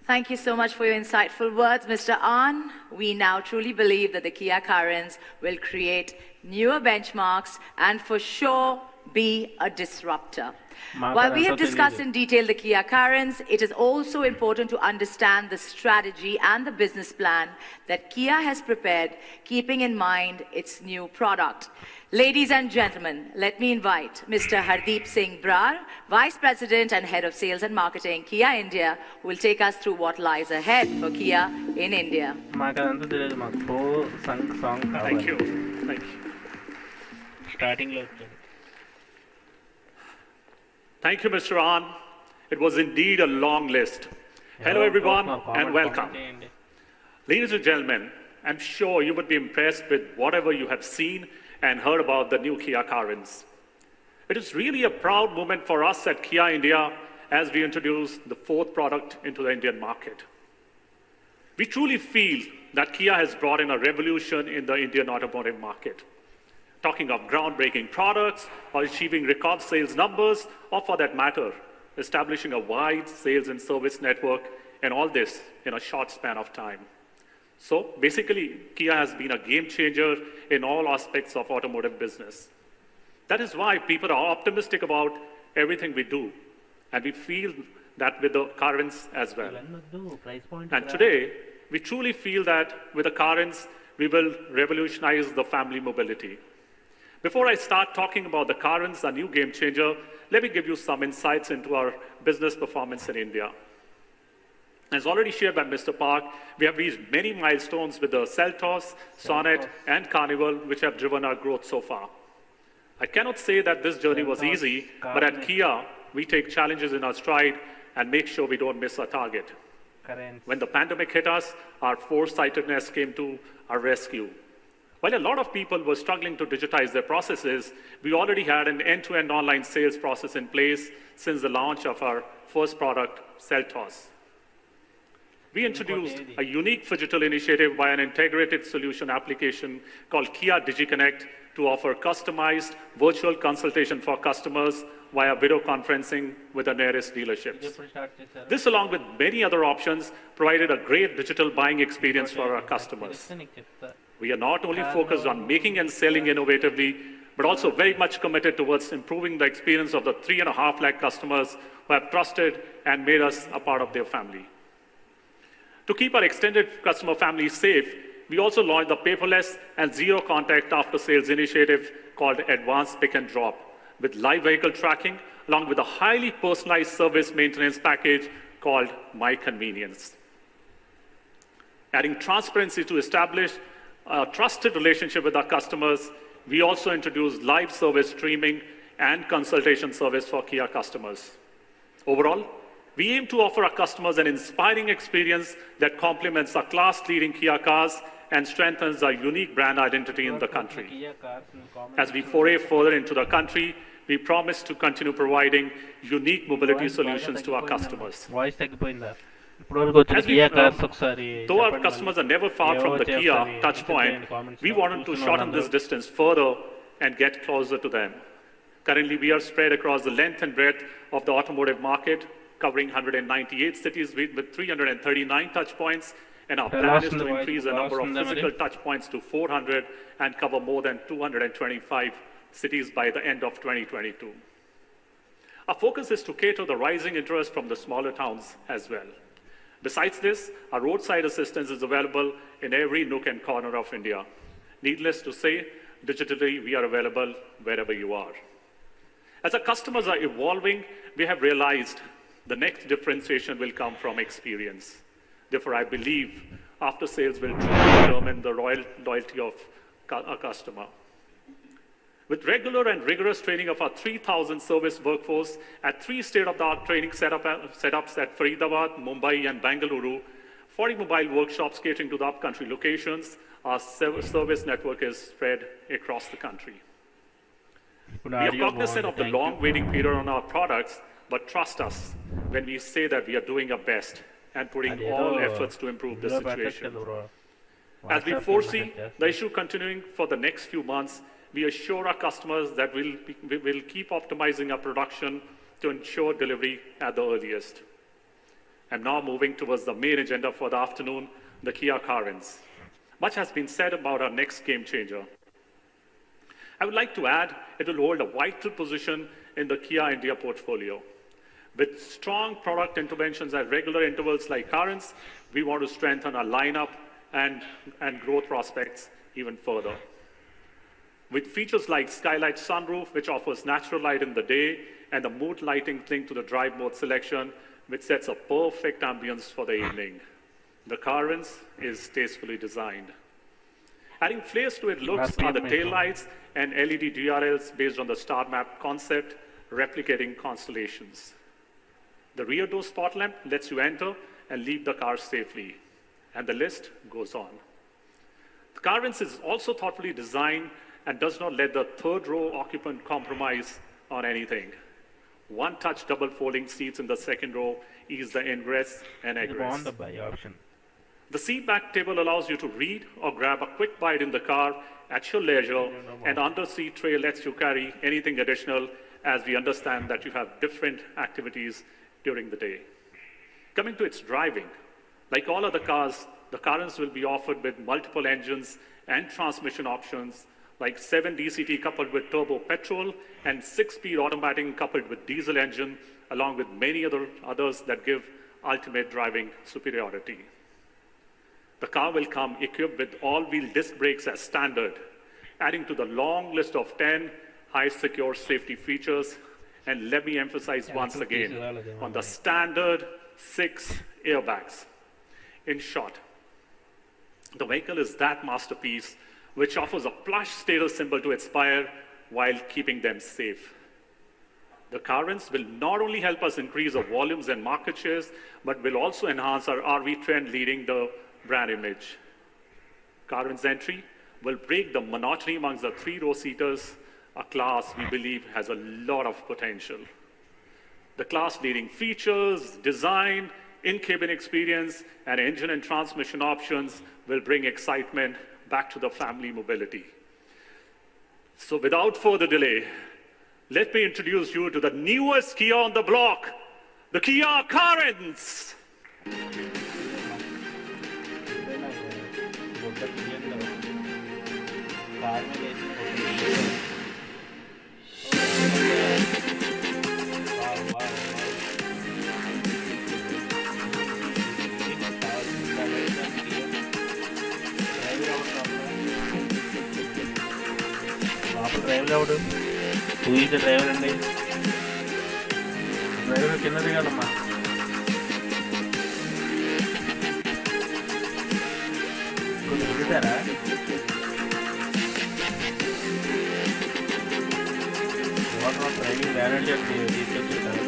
Thank you so much for your insightful words, Mr. An. We now truly believe that the Kia Carens will create newer benchmarks and for sure be a disruptor. While we have discussed in detail the Kia Carens, it is also important to understand the strategy and the business plan that Kia has prepared, keeping in mind its new product. Ladies and gentlemen, let me invite Mr. Hardeep Singh Brar, Vice President and Head of Sales and Marketing, Kia India, who will take us through what lies ahead for Kia in India. Thank you. Thank you. Starting. Thank you, Mr. An. It was indeed a long list. Hello, everyone, and welcome. Ladies and gentlemen, I'm sure you would be impressed with whatever you have seen and heard about the new Kia Carens. It is really a proud moment for us at Kia India as we introduce the 4th product into the Indian market. We truly feel that Kia has brought in a revolution in the Indian automotive market. Talking of groundbreaking products or achieving record sales numbers, or for that matter, establishing a wide sales and service network, and all this in a short span of time. So basically, Kia has been a game changer in all aspects of automotive business. That is why people are optimistic about everything we do, and we feel that with the Carens as well. And today, we truly feel that with the Carens, we will revolutionize the family mobility. Before I start talking about the Carens, a new game changer, let me give you some insights into our business performance in India. As already shared by Mr. Park, we have reached many milestones with the Seltos, Sonnet, and Carnival, which have driven our growth so far. I cannot say that this journey was easy, but at Kia, we take challenges in our stride and make sure we don't miss our target. When the pandemic hit us, our foresightedness came to our rescue. While a lot of people were struggling to digitize their processes, we already had an end-to-end online sales process in place since the launch of our first product, Seltos. We introduced a unique phygital initiative by an integrated solution application called Kia DigiConnect to offer customized virtual consultation for customers via video conferencing with the nearest dealerships. This, along with many other options, provided a great digital buying experience for our customers. We are not only focused on making and selling innovatively, but also very much committed towards improving the experience of the 3.5 lakh customers who have trusted and made us a part of their family. To keep our extended customer family safe, we also launched the paperless and zero-contact after-sales initiative called Advanced Pick and Drop, with live vehicle tracking, along with a highly personalized service maintenance package called My Convenience. Adding transparency to establish a trusted relationship with our customers, we also introduced live service streaming and consultation service for Kia customers. Overall, we aim to offer our customers an inspiring experience that complements our class-leading Kia cars and strengthens our unique brand identity in the country. As we foray further into the country, we promise to continue providing unique mobility solutions to our customers. Though our customers are never far from the Kia touchpoint, we wanted to shorten this distance further and get closer to them. Currently, we are spread across the length and breadth of the automotive market, covering 198 cities with 339 touchpoints, and our plan is to increase the number of physical touchpoints to 400 and cover more than 225 cities by the end of 2022. Our focus is to cater the rising interest from the smaller towns as well. Besides this, our roadside assistance is available in every nook and corner of India. Needless to say, digitally, we are available wherever you are. As our customers are evolving, we have realized the next differentiation will come from experience. Therefore, I believe after sales will truly determine the loyalty of a customer. With regular and rigorous training of our 3,000 service workforce at 3 state-of-the-art training setups at Faridabad, Mumbai, and Bengaluru, 40 mobile workshops catering to the upcountry locations, our service network is spread across the country. We are cognizant of the long waiting period on our products, but trust us when we say that we are doing our best and putting all efforts to improve the situation. As we foresee the issue continuing for the next few months, we assure our customers that we will keep optimizing our production to ensure delivery at the earliest. I'm now moving towards the main agenda for the afternoon, the Kia Carens. Much has been said about our next game changer. I would like to add, it will hold a vital position in the Kia India portfolio. With strong product interventions at regular intervals like Carens, we want to strengthen our lineup and growth prospects even further. With features like Skylight Sunroof, which offers natural light in the day, and the mood lighting linked to the drive mode selection, which sets a perfect ambience for the evening. The Carens is tastefully designed. Adding flares to its looks are the taillights and LED DRLs based on the star map concept, replicating constellations. The rear door spot lamp lets you enter and leave the car safely, and the list goes on. The Carens is also thoughtfully designed and does not let the third row occupant compromise on anything. One-touch double folding seats in the second row ease the ingress and egress. The seat back table allows you to read or grab a quick bite in the car at your leisure, and under seat tray lets you carry anything additional, as we understand that you have different activities during the day. Coming to its driving, like all other cars, the Carens will be offered with multiple engines and transmission options, like 7 DCT coupled with turbo petrol and 6-speed automatic coupled with diesel engine, along with many others that give ultimate driving superiority. The car will come equipped with all-wheel disc brakes as standard, adding to the long list of 10 high secure safety features. And let me emphasize once again on the standard 6 airbags. In short, the vehicle is that masterpiece which offers a plush status symbol to inspire while keeping them safe. The Carens will not only help us increase our volumes and market shares, but will also enhance our RV trend leading the brand image. Carens entry will break the monotony amongst the three-row seaters, a class we believe has a lot of potential. The class-leading features, design, in-cabin experience, and engine and transmission options will bring excitement back to the family mobility. So without further delay, let me introduce you to the newest Kia on the block, the Kia Carens. Driver ఎవడు ఊహించే driver అండి driver కిందది కదమ్మా కొంచెం దిగుతారా driving warranty అంటే తీసుకొచ్చింటారు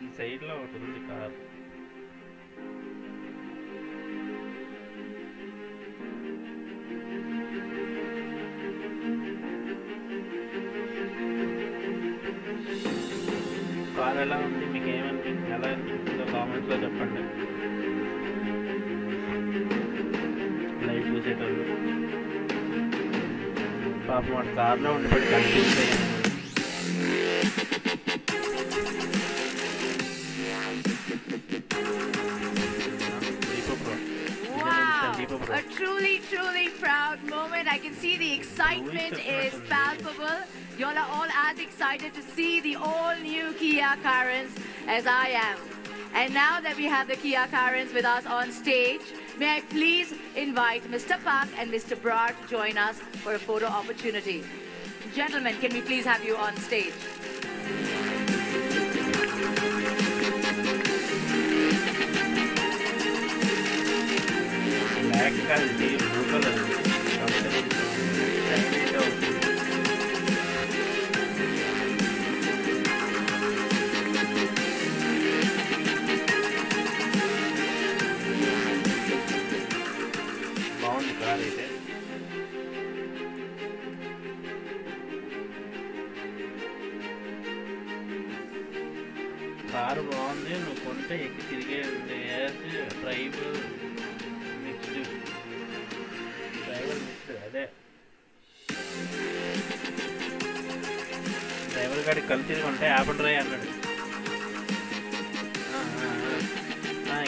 ఈ సైడ్లో ఒకటి ఉంది కార్ కార్ ఎలా ఉంది మీకు ఏమనిపించింది ఎలా అనిపించిందో కామెంట్స్లో చెప్పండి లైవ్ చూసేటోళ్ళు పాపం వాడు కార్లో ఉండిపోయి కన్ఫ్యూజ్ అయ్యాను A truly, truly proud moment. I can see the excitement is palpable. You all are all as excited to see the all-new Kia Carens as I am. And now that we have the Kia Carens with us on stage, may I please invite Mr. Pak and Mr. Brar to join us for a photo opportunity. Gentlemen, can we please have you on stage? బాగుంది car అయితే car బాగుంది నువ్వు కొంటే ఎక్కి తిరిగే drive mixed అదే driver గారికి కలిసి కొంటే యాప్ డ్రైవ్ అన్నాడు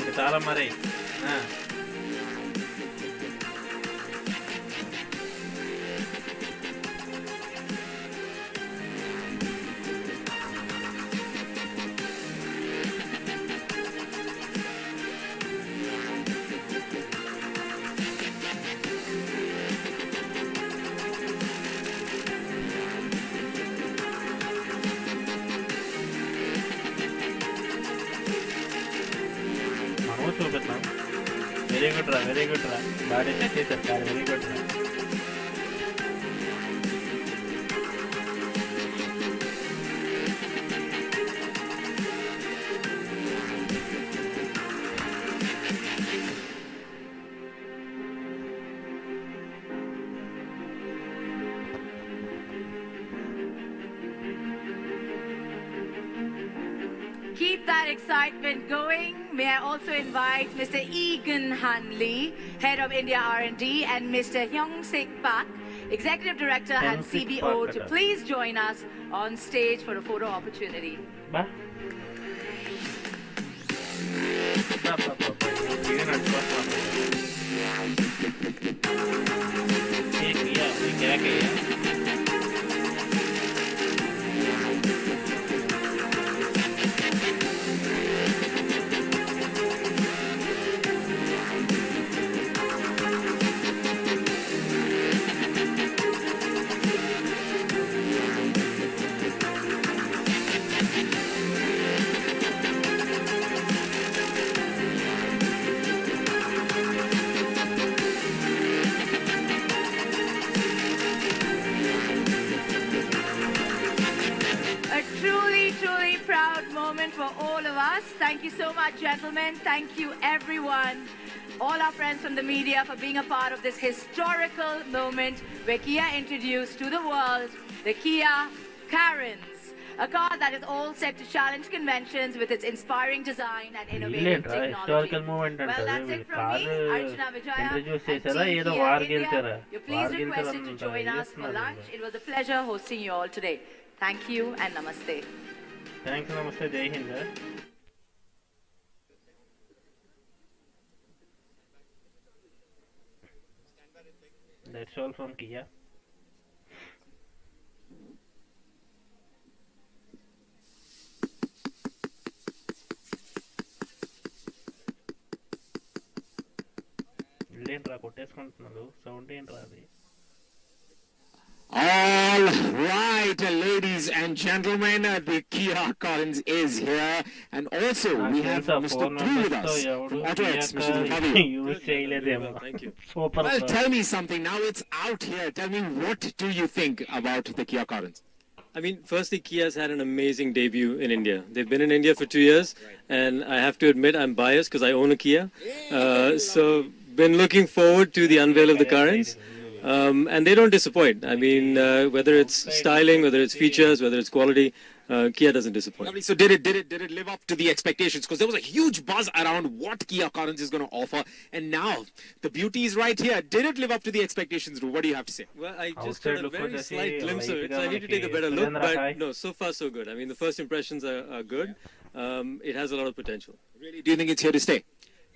ఇంకా చాలా మరి చూపిస్తాం వెరీ గుడ్ రా బాగా చేశారు కాదు వెరీ గుడ్ రా Keep that excitement going. May I also invite Mr. Egan Hanley, Head of India R&D, and Mr. Hyung Sik Pak, Executive Director and CBO, to please join us on stage for a photo opportunity. us. Thank you so much, gentlemen. Thank you, everyone, all our friends from the media, for being a part of this historical moment where Kia introduced to the world the Kia Carens, a car that is all set to challenge conventions with its inspiring design and innovative technology. historical movement Well, that's it from me, Archana Vijaya, introduce and చేశారా Team ఏదో Kia war India. గెలిచారా You're please war requested to గెలిచారా join us for lunch. It was a pleasure hosting you all today. Thank you and namaste. Thanks నమస్తే జై Hind that's all from Kia ఏంట్రా కొట్టేసుకుంటున్నారు sound ఏంట్రా అది All right, ladies and gentlemen, the Kia Carens is here, and also we have Mr. Dhruv with us from AutoX. Mr. Dhruv, how are you? Thank you. Well, tell me something. Now it's out here. Tell me, what do you think about the Kia Carens? I mean, firstly, Kia's had an amazing debut in India. They've been in India for 2 years, and I have to admit I'm biased because I own a Kia. So, been looking forward to the unveil of the Carens. And they don't disappoint. I mean, whether it's styling, whether it's features, whether it's quality, Kia doesn't disappoint. Lovely. So did it live up to the expectations? Because there was a huge buzz around what Kia Carens is going to offer, and now the beauty is right here. Did it live up to the expectations, Dhruv? What do you have to say? Well, I just got a very slight glimpse of it, so I need to take a better look. But no, so far so good. I mean, the first impressions are good. It has a lot of potential. Really? Do you think it's here to stay?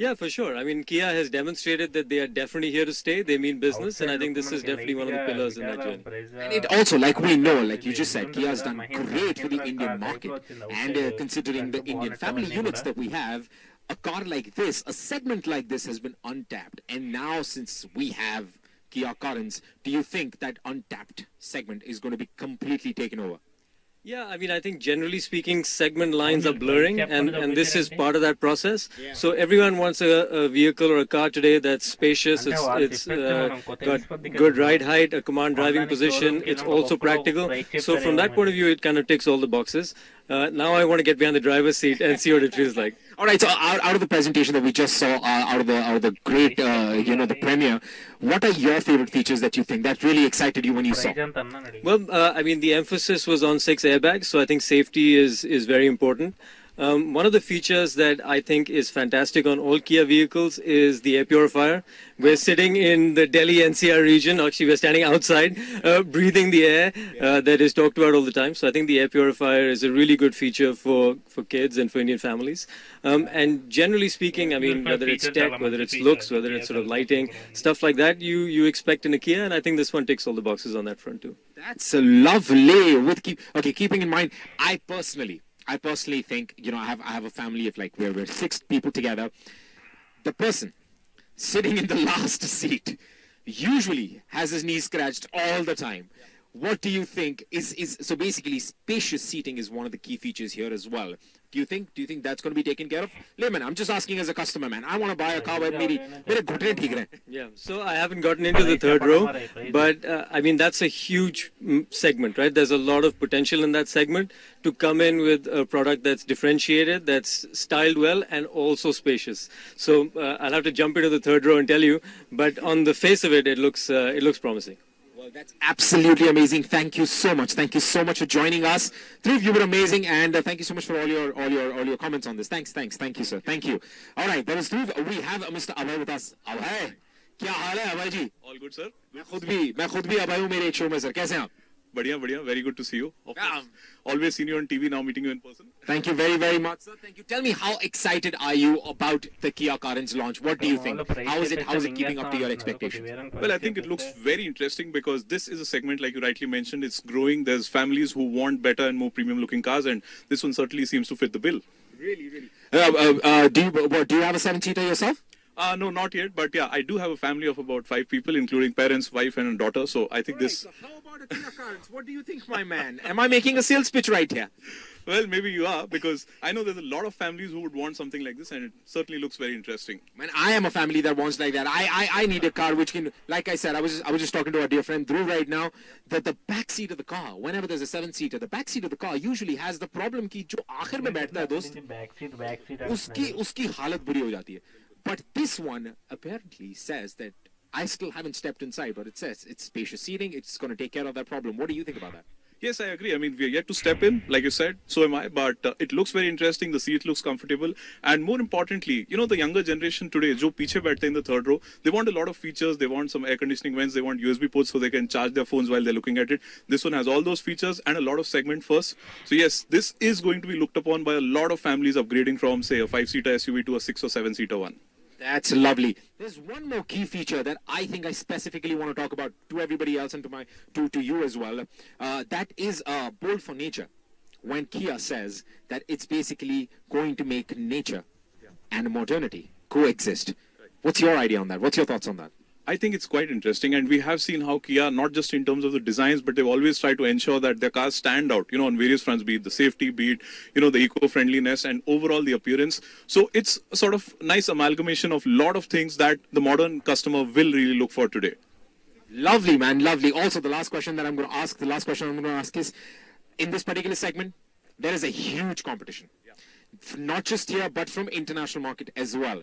Yeah, for sure. I mean, Kia has demonstrated that they are definitely here to stay. They mean business, and I think this is definitely one of the pillars in that journey. And it also, like we know, like you just said, Kia has done great for the Indian market. And considering the Indian family units that we have, a car like this, a segment like this has been untapped. And now, since we have Kia Carens, do you think that untapped segment is going to be completely taken over? Yeah, I mean, I think generally speaking, segment lines are blurring, and this is part of that process. So everyone wants a vehicle or a car today that's spacious, it's got good ride height, a command driving position, it's also practical. So from that point of view, it kind of ticks all the boxes. Now I want to get behind the driver's seat and see what it feels like. All right, so out of the presentation that we just saw, out of the great, the premiere, what are your favorite features that you think that really excited you when you saw? Well, I mean, the emphasis was on 6 airbags, so I think safety is very important. One of the features that I think is fantastic on all Kia vehicles is the air purifier. We're sitting in the Delhi NCR region. Actually, we're standing outside, breathing the air that is talked about all the time. So I think the air purifier is a really good feature for kids and for Indian families. And generally speaking, I mean, whether it's tech, whether it's looks, whether it's sort of lighting, stuff like that, you expect in a Kia. And I think this one ticks all the boxes on that front too. That's lovely. Keeping in mind, I personally think, I have a family of like we're 6 people together. The person sitting in the last seat usually has his knees scratched all the time. What do you think is so basically spacious seating is one of the key features here as well. Do you think that's going to be taken care of? Layman, I'm just asking as a customer, man. I want to buy a car where maybe yeah, so I haven't gotten into the third row, but I mean, that's a huge segment, right? There's a lot of potential in that segment to come in with a product that's differentiated, that's styled well, and also spacious. So I'll have to jump into the third row and tell you, but on the face of it, it looks promising. Well, that's absolutely amazing. Thank you so much. Thank you so much for joining us. Dhruv, you were amazing, and thank you so much for all your comments on this. Thanks. Thank you, sir. Thank you. All right, there is Dhruv. We have Mr. Abhay with us. Abhay, क्या हाल है अभय जी? All good, sir. मैं खुद भी अभय हूँ मेरे एक show में sir. कैसे हैं आप? बढ़िया. Very good to see you. Always seen you on TV, now meeting you in person. Thank you very, very much, sir. Thank you. Tell me, how excited are you about the Kia Carens launch? What do you think? How is it keeping up to your expectations? Well, I think it looks very interesting because this is a segment, like you rightly mentioned, it's growing. There's families who want better and more premium looking cars, and this one certainly seems to fit the bill. Really. Do you have a 7-seater yourself? No, not yet. But yeah, I do have a family of about 5 people, including parents, wife, and a daughter. So I think this. So how about a Kia Carens? What do you think, my man? Am I making a sales pitch right here? Well, maybe you are, because I know there's a lot of families who would want something like this, and it certainly looks very interesting. Man, I am a family that wants like that. I need a car which can, like I said, I was just talking to our dear friend Dhruv right now, that the back seat of the car, whenever there's a 7-seater, the back seat of the car usually has the problem कि जो आखिर में बैठता है दोस्त, उसकी हालत बुरी हो जाती है. But this one apparently says that, I still haven't stepped inside, but it says it's spacious seating. It's going to take care of that problem. What do you think about that? Yes, I agree. I mean, we are yet to step in, like you said, so am I, but it looks very interesting. The seat looks comfortable. And more importantly, you know, the younger generation today, jo piche baithte in the third row, they want a lot of features. They want some air conditioning vents. They want USB ports so they can charge their phones while they're looking at it. This one has all those features and a lot of segment first. So yes, this is going to be looked upon by a lot of families upgrading from, say, a 5-seater SUV to a 6 or 7-seater one. That's lovely. There's one more key feature that I think I specifically want to talk about to everybody else and to you as well. That is bold for nature. When Kia says that it's basically going to make nature and modernity coexist. What's your idea on that? What's your thoughts on that? I think it's quite interesting, and we have seen how Kia, not just in terms of the designs, but they've always tried to ensure that their cars stand out, you know, on various fronts, be it the safety, be it, you know, the eco-friendliness, and overall the appearance. So it's a sort of nice amalgamation of a lot of things that the modern customer will really look for today. Lovely, man, lovely. Also, the last question I'm going to ask is, in this particular segment, there is a huge competition. Not just here, but from international market as well.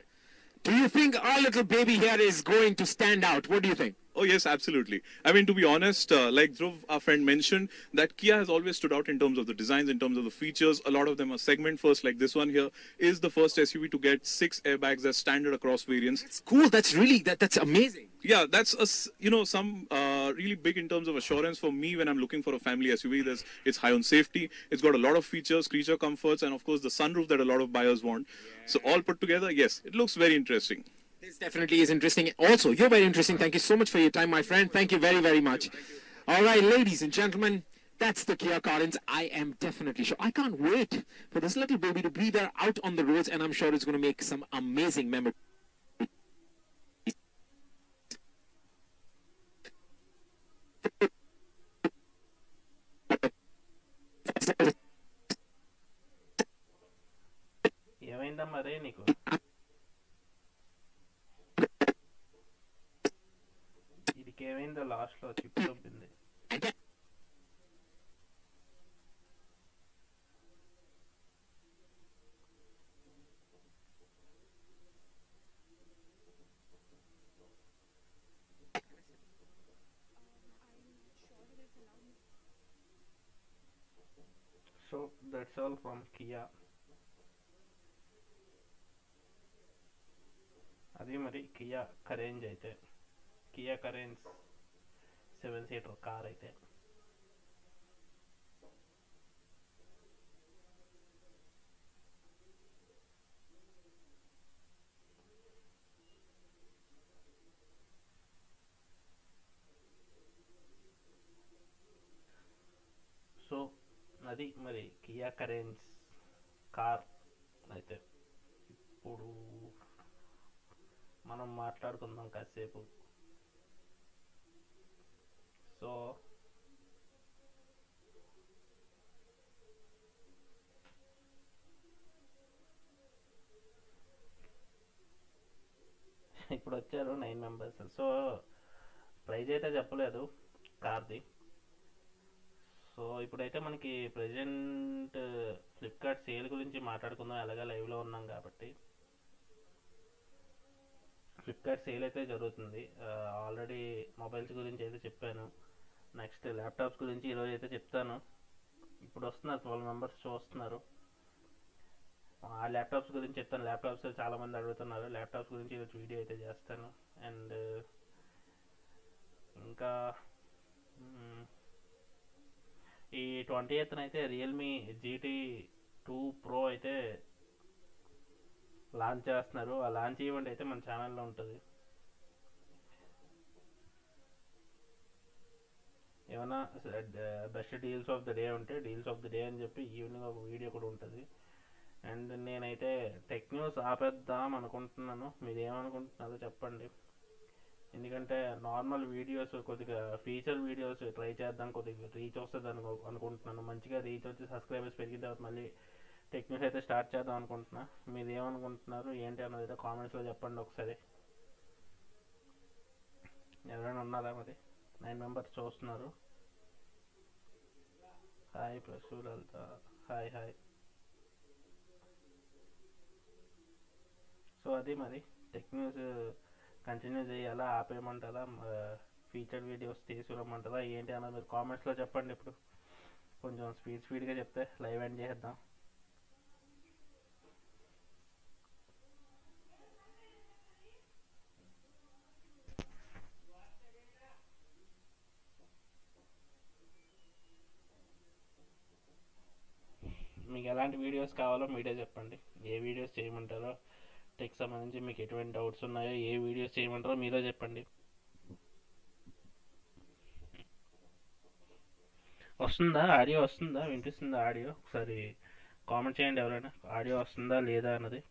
Do you think our little baby here is going to stand out? What do you think? Oh, yes, absolutely. I mean, to be honest, like Dhruv, our friend, mentioned, that Kia has always stood out in terms of the designs, in terms of the features. A lot of them are segment first, like this one here is the first SUV to get 6 airbags as standard across variants. It's cool. That's really, that's amazing. Yeah, that's, you know, some really big in terms of assurance for me when I'm looking for a family SUV. It's high on safety. It's got a lot of features, creature comforts, and of course the sunroof that a lot of buyers want. Yeah. So all put together, yes, it looks very interesting. This definitely is interesting. Also, you're very interesting. Thank you so much for your time, my friend. Thank you very, very much. All right, ladies and gentlemen, that's the Kia Carens. I am definitely sure. I can't wait for this little baby to be there out on the roads, and I'm sure it's going to make some amazing memories. ఏమైందమ్మా రే నీకు ఇదికేమైందో లాస్ట్లో chip చూపింది So that's all from Kia. అది మరి Kia కరేంజ్ అయితే Kia కరెన్స్ 7-seater car అయితే so అది మరి కియా కరెన్స్ కార్ అయితే ఇప్పుడు మనం మాట్లాడుకుందాం కాసేపు. సో ఇప్పుడు వచ్చారు 9 మెంబర్స్. సో ప్రైజ్ అయితే చెప్పలేదు కార్ది. సో ఇప్పుడైతే మనకి ప్రజెంట్ ఫ్లిప్కార్ట్ సేల్ గురించి మాట్లాడుకుందాం, ఎలాగా లైవ్లో ఉన్నాం కాబట్టి. ఫ్లిప్కార్ట్ సేల్ అయితే జరుగుతుంది. ఆల్రెడీ మొబైల్స్ గురించి అయితే చెప్పాను. నెక్స్ట్ ల్యాప్టాప్స్ గురించి ఈరోజు అయితే చెప్తాను. ఇప్పుడు వస్తున్నారు 12 మెంబర్స్ చూస్తున్నారు. ఆ ల్యాప్టాప్స్ గురించి చెప్తాను. ల్యాప్టాప్స్ చాలామంది అడుగుతున్నారు. ల్యాప్టాప్స్ గురించి ఈరోజు వీడియో అయితే చేస్తాను. అండ్ ఇంకా ఈ 28th అయితే రియల్మీ GT2 Pro అయితే లాంచ్ చేస్తున్నారు. ఆ లాంచ్ ఈవెంట్ అయితే మన ఛానల్లో ఉంటుంది. ఏమైనా best deals of the day ఉంటే డీల్స్ ఆఫ్ ద డే అని చెప్పి ఈవినింగ్ ఒక వీడియో కూడా ఉంటుంది. అండ్ నేనైతే టెక్ న్యూస్ ఆపేద్దాం అనుకుంటున్నాను. మీరు ఏమనుకుంటున్నారో చెప్పండి. ఎందుకంటే నార్మల్ వీడియోస్ కొద్దిగా ఫీచర్ వీడియోస్ ట్రై చేద్దాం, కొద్దిగా రీచ్ వస్తుంది అనుకుంటున్నాను. మంచిగా రీచ్ వచ్చి సబ్స్క్రైబర్స్ పెరిగిన తర్వాత మళ్ళీ టెక్ న్యూస్ అయితే స్టార్ట్ చేద్దాం అనుకుంటున్నా. మీరు ఏమనుకుంటున్నారు ఏంటి అన్నది అయితే కామెంట్స్లో చెప్పండి ఒకసారి. ఎవరైనా ఉన్నారా మరి? 9 మెంబర్స్ చూస్తున్నారు. హాయ్ ప్రసూ లలిత, హాయ్ హాయ్. సో అది మరి టెక్ న్యూస్ కంటిన్యూ చేయాలా, ఆపేయమంటారా, ఫీచర్డ్ వీడియోస్ తీసుకురమ్మంటారా ఏంటి అన్నది మీరు కామెంట్స్లో చెప్పండి. ఇప్పుడు కొంచెం స్పీడ్గా చెప్తే లైవ్ ఎండ్ చేద్దాం. మీకు ఎలాంటి వీడియోస్ కావాలో మీరే చెప్పండి. ఏ వీడియోస్ చేయమంటారో, టెక్ సంబంధించి మీకు ఎటువంటి డౌట్స్ ఉన్నాయో, ఏ వీడియోస్ చేయమంటారో మీరే చెప్పండి. వస్తుందా ఆడియో? వస్తుందా, వినిపిస్తుందా ఆడియో? ఒకసారి కామెంట్ చేయండి ఎవరైనా, ఆడియో వస్తుందా లేదా అన్నది.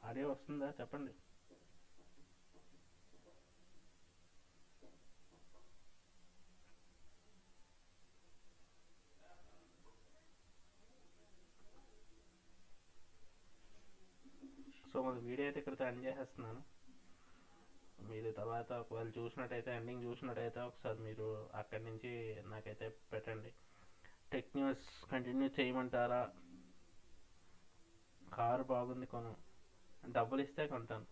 ఆడియో వస్తుందా చెప్పండి. సో మన వీడియో అయితే ఇక్కడితో ఎండ్ చేసేస్తున్నాను. మీరు తర్వాత ఒకవేళ చూసినట్టయితే, ఎండింగ్ చూసినట్టయితే ఒకసారి మీరు అక్కడి నుంచి నాకైతే పెట్టండి. టెక్ న్యూస్ కంటిన్యూ చేయమంటారా, కారు బాగుంది కొను, డబ్బులు ఇస్తే కొంటాను.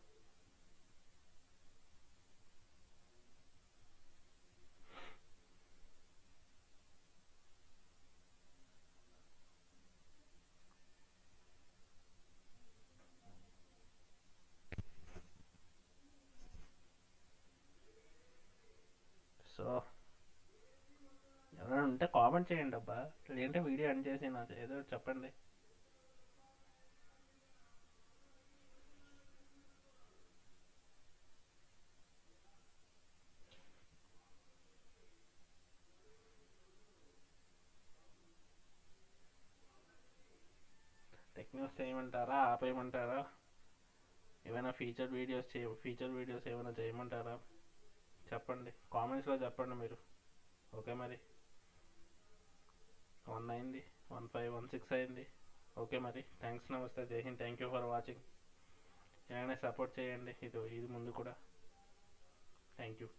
సో ఎవరైనా ఉంటే కామెంట్ చేయండి అబ్బా, లేదంటే వీడియో ఎండ్ చేసి నాకు ఏదో చెప్పండి. టెక్ న్యూస్ చేయమంటారా, ఆపేయమంటారా, ఏమైనా ఫీచర్ వీడియోస్ ఏమైనా చేయమంటారా చెప్పండి, కామెంట్స్లో చెప్పండి మీరు. ఓకే మరి 1 అయింది, 1516 అయింది. ఓకే మరి థ్యాంక్స్, నమస్తే, జై Hind, thank you for watching. ఏమైనా సపోర్ట్ చేయండి ఇది ముందు కూడా. Thank you.